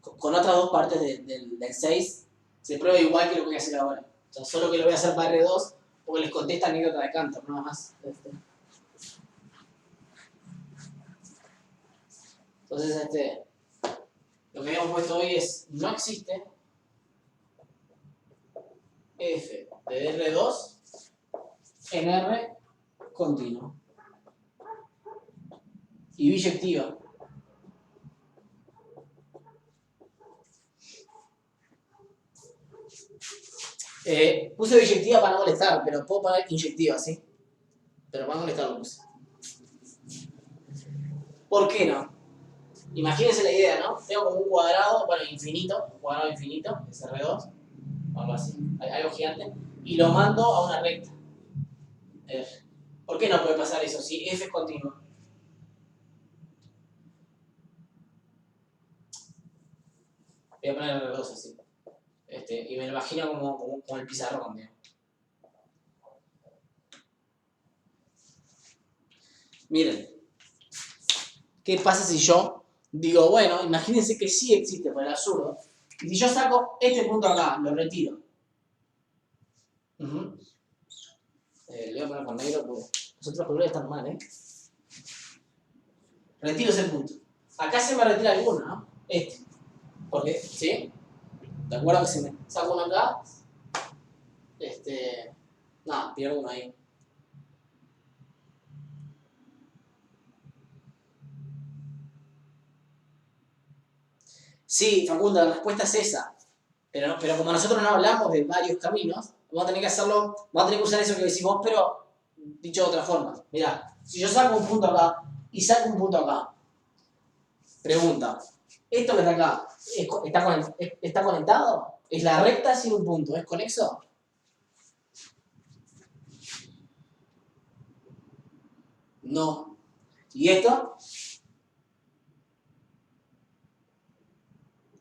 [SPEAKER 1] Con otras dos partes del 6 se prueba igual que lo que voy a hacer ahora. O sea, solo que lo voy a hacer para R2 porque les conté esta anécdota de Cantor, nada más. Entonces, lo que habíamos puesto hoy es, no existe f de R2 en R continuo y biyectiva. Puse biyectiva para no molestar, pero puedo poner inyectiva, ¿sí? Pero para no molestar lo puse. ¿Por qué no? Imagínense la idea, ¿no? Tengo como un cuadrado, bueno, infinito, un cuadrado infinito, es R2, o algo así, algo gigante, y lo mando a una recta. ¿Por qué no puede pasar eso si f es continuo? Voy a poner R2 así. Y me lo imagino como el pizarrón, digamos. Miren, ¿qué pasa si yo digo, bueno, imagínense que sí existe por el absurdo, y si yo saco este punto acá, lo retiro? Le voy a poner con negro porque Los otros colores están mal, Retiro ese punto. Acá se me retira alguno, ¿no? Este. Porque, ¿sí? ¿De acuerdo que si me saco uno acá? No, pierdo uno ahí. Sí, Facundo, la respuesta es esa. Pero como nosotros no hablamos de varios caminos, vamos a tener que hacerlo, vamos a tener que usar eso que decís vos, pero dicho de otra forma. Mirá, si yo saco un punto acá y saco un punto acá, pregunta, ¿esto que está acá está conectado? ¿Es la recta sin un punto? ¿Es conexo? No. ¿Y esto?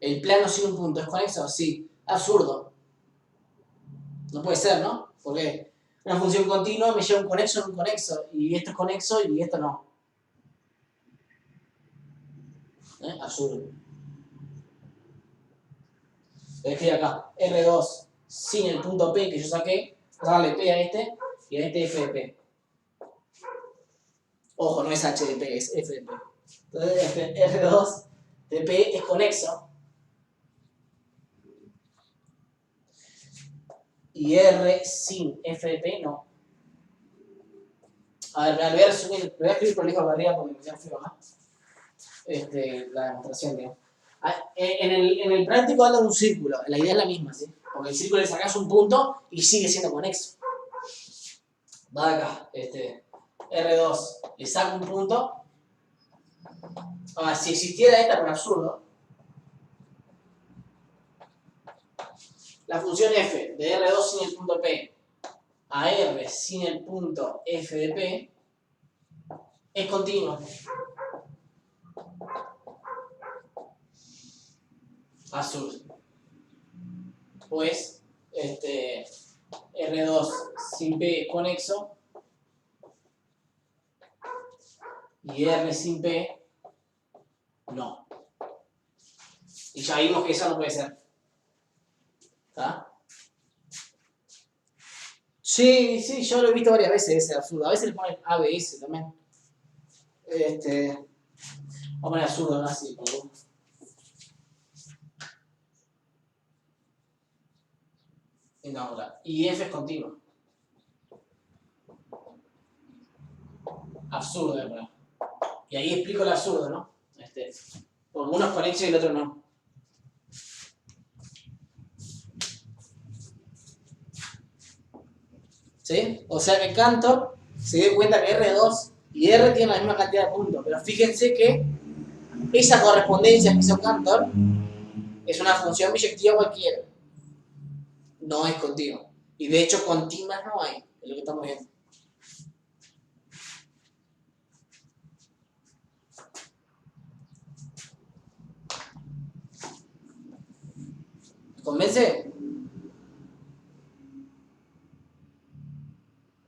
[SPEAKER 1] ¿El plano sin un punto es conexo? Sí. Absurdo. No puede ser, ¿no? Porque una función continua me lleva un conexo en un conexo, y esto es conexo y esto no. Absurdo. Voy a escribir acá, R2 sin el punto P que yo saqué, darle P a este y a este F de P. Ojo, no es H de P, es F de P. Entonces R2 de P es conexo. Y R sin F de P no. A ver, me voy a escribir prolijo para arriba porque me queda feo acá. La demostración, digamos. En el práctico anda un círculo, la idea es la misma, ¿sí? Porque el círculo le sacas un punto y sigue siendo conexo. Va acá, R2, le saco un punto. Si existiera esta, por absurdo, la función f de R2 sin el punto P a R sin el punto F de P es continua. Absurdo. Pues, R2 sin P es conexo y R sin P no. Y ya vimos que eso no puede ser. ¿Está? Sí, yo lo he visto varias veces ese absurdo. A veces le ponen ABS también. Vamos a poner absurdo, ¿no? Así, por favor. Y no, ahora. Y F es continuo. Absurdo, de verdad. Y ahí explico el absurdo, ¿no? Porque uno es conexo y el otro no. ¿Sí? O sea que Cantor se dio cuenta que R2 y R tienen la misma cantidad de puntos, pero fíjense que esa correspondencia que hizo Cantor es una función biyectiva cualquiera. No es continua. Y de hecho, continuas no hay, es lo que estamos viendo. ¿Convence?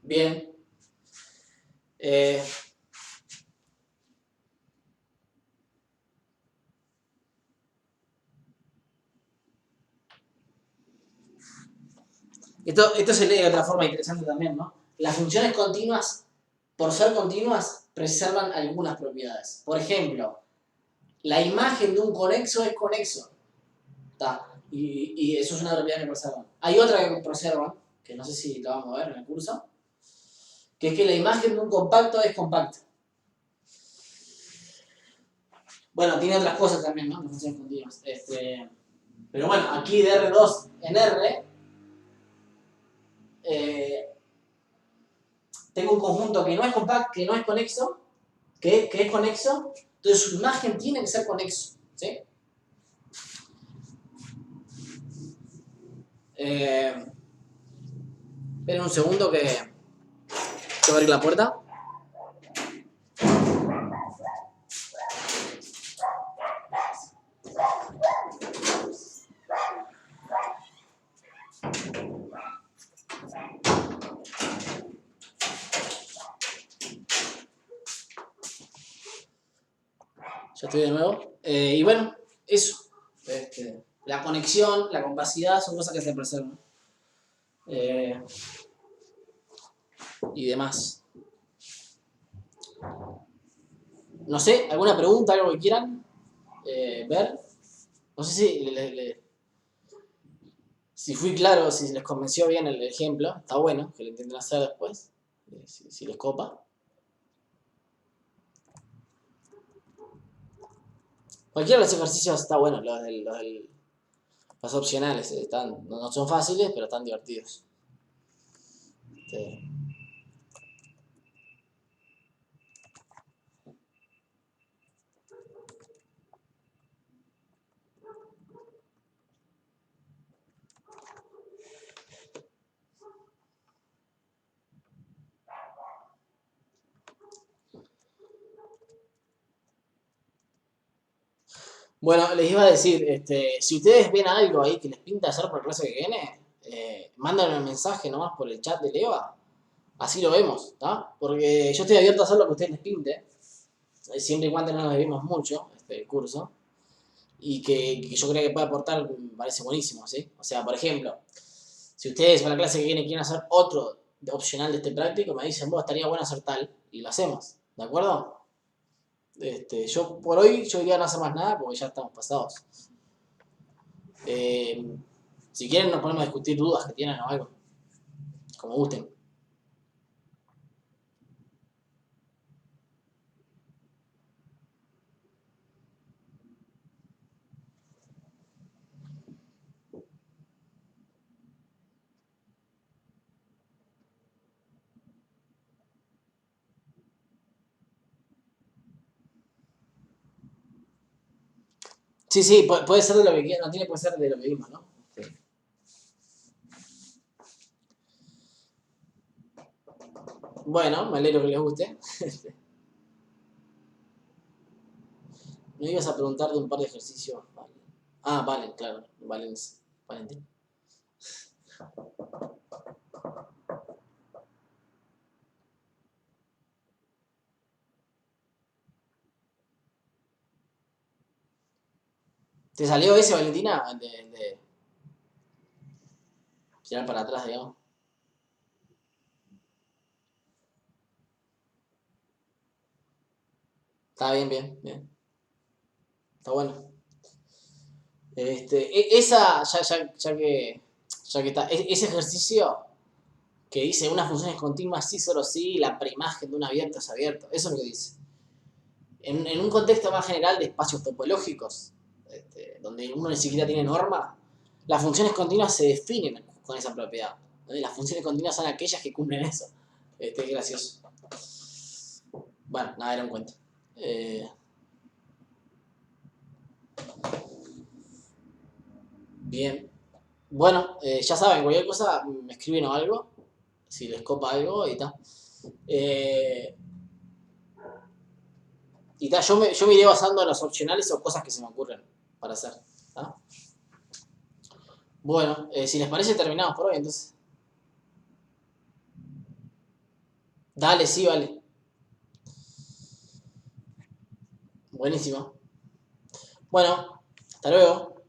[SPEAKER 1] Bien. Esto se lee de otra forma interesante también, ¿no? Las funciones continuas, por ser continuas, preservan algunas propiedades. Por ejemplo, la imagen de un conexo es conexo. ¿Tá? Y eso es una propiedad que preservan. Hay otra que preservan, que no sé si la vamos a ver en el curso, que es que la imagen de un compacto es compacta. Bueno, tiene otras cosas también, ¿no? Las funciones continuas. Pero bueno, aquí de R2 en R, tengo un conjunto que no es compacto, que no es conexo, que es conexo, entonces su imagen tiene que ser conexo, ¿sí? Esperen un segundo que voy a abrir la puerta. Ya estoy de nuevo. Y bueno, eso. La conexión, la compacidad son cosas que se preservan. Y demás. No sé, ¿alguna pregunta, algo que quieran ver? No sé si fui claro, si les convenció bien el ejemplo. Está bueno que lo intenten hacer después, si les copa. Cualquiera de los ejercicios está bueno, los opcionales. No son fáciles, pero están divertidos. Sí. Bueno, les iba a decir, si ustedes ven algo ahí que les pinta hacer por la clase que viene, mándenme un mensaje nomás por el chat de Leva, así lo vemos, ¿está? Porque yo estoy abierto a hacer lo que a ustedes les pinte, siempre y cuando no nos debimos mucho, el curso, y que yo creo que puede aportar, me parece buenísimo, ¿sí? O sea, por ejemplo, si ustedes para la clase que viene quieren hacer otro opcional de este práctico, me dicen, vos estaría bueno hacer tal, y lo hacemos, ¿de acuerdo? Yo por hoy yo diría no hacer más nada porque ya estamos pasados. Si quieren nos ponemos a discutir dudas que tienen o algo, como gusten. Sí, sí, puede ser de lo que quieran, no tiene que ser de lo que vimos, ¿no? Sí. Bueno, me alegro que les guste. Me ibas a preguntar de un par de ejercicios. Vale. Ah, vale, claro. Valentín. ¿Te salió ese, Valentina? De tirar para atrás, digamos. Está bien, bien, bien. Está bueno. Esa, ya que está, ese ejercicio que dice unas funciones continuas sí, solo sí, la preimagen de un abierto es abierto. Eso es lo que dice. En un contexto más general de espacios topológicos, donde uno ni siquiera tiene norma, las funciones continuas se definen con esa propiedad. Las funciones continuas son aquellas que cumplen eso. Es gracioso. Bueno, nada, era un cuento. Bien. Bueno, ya saben, cualquier cosa me escriben o algo, si les copa algo y tal. Yo me iré basando en los opcionales o cosas que se me ocurren para hacer. ¿Tá? Bueno, si les parece, terminamos por hoy entonces. Dale, sí, vale. Buenísimo. Bueno, hasta luego.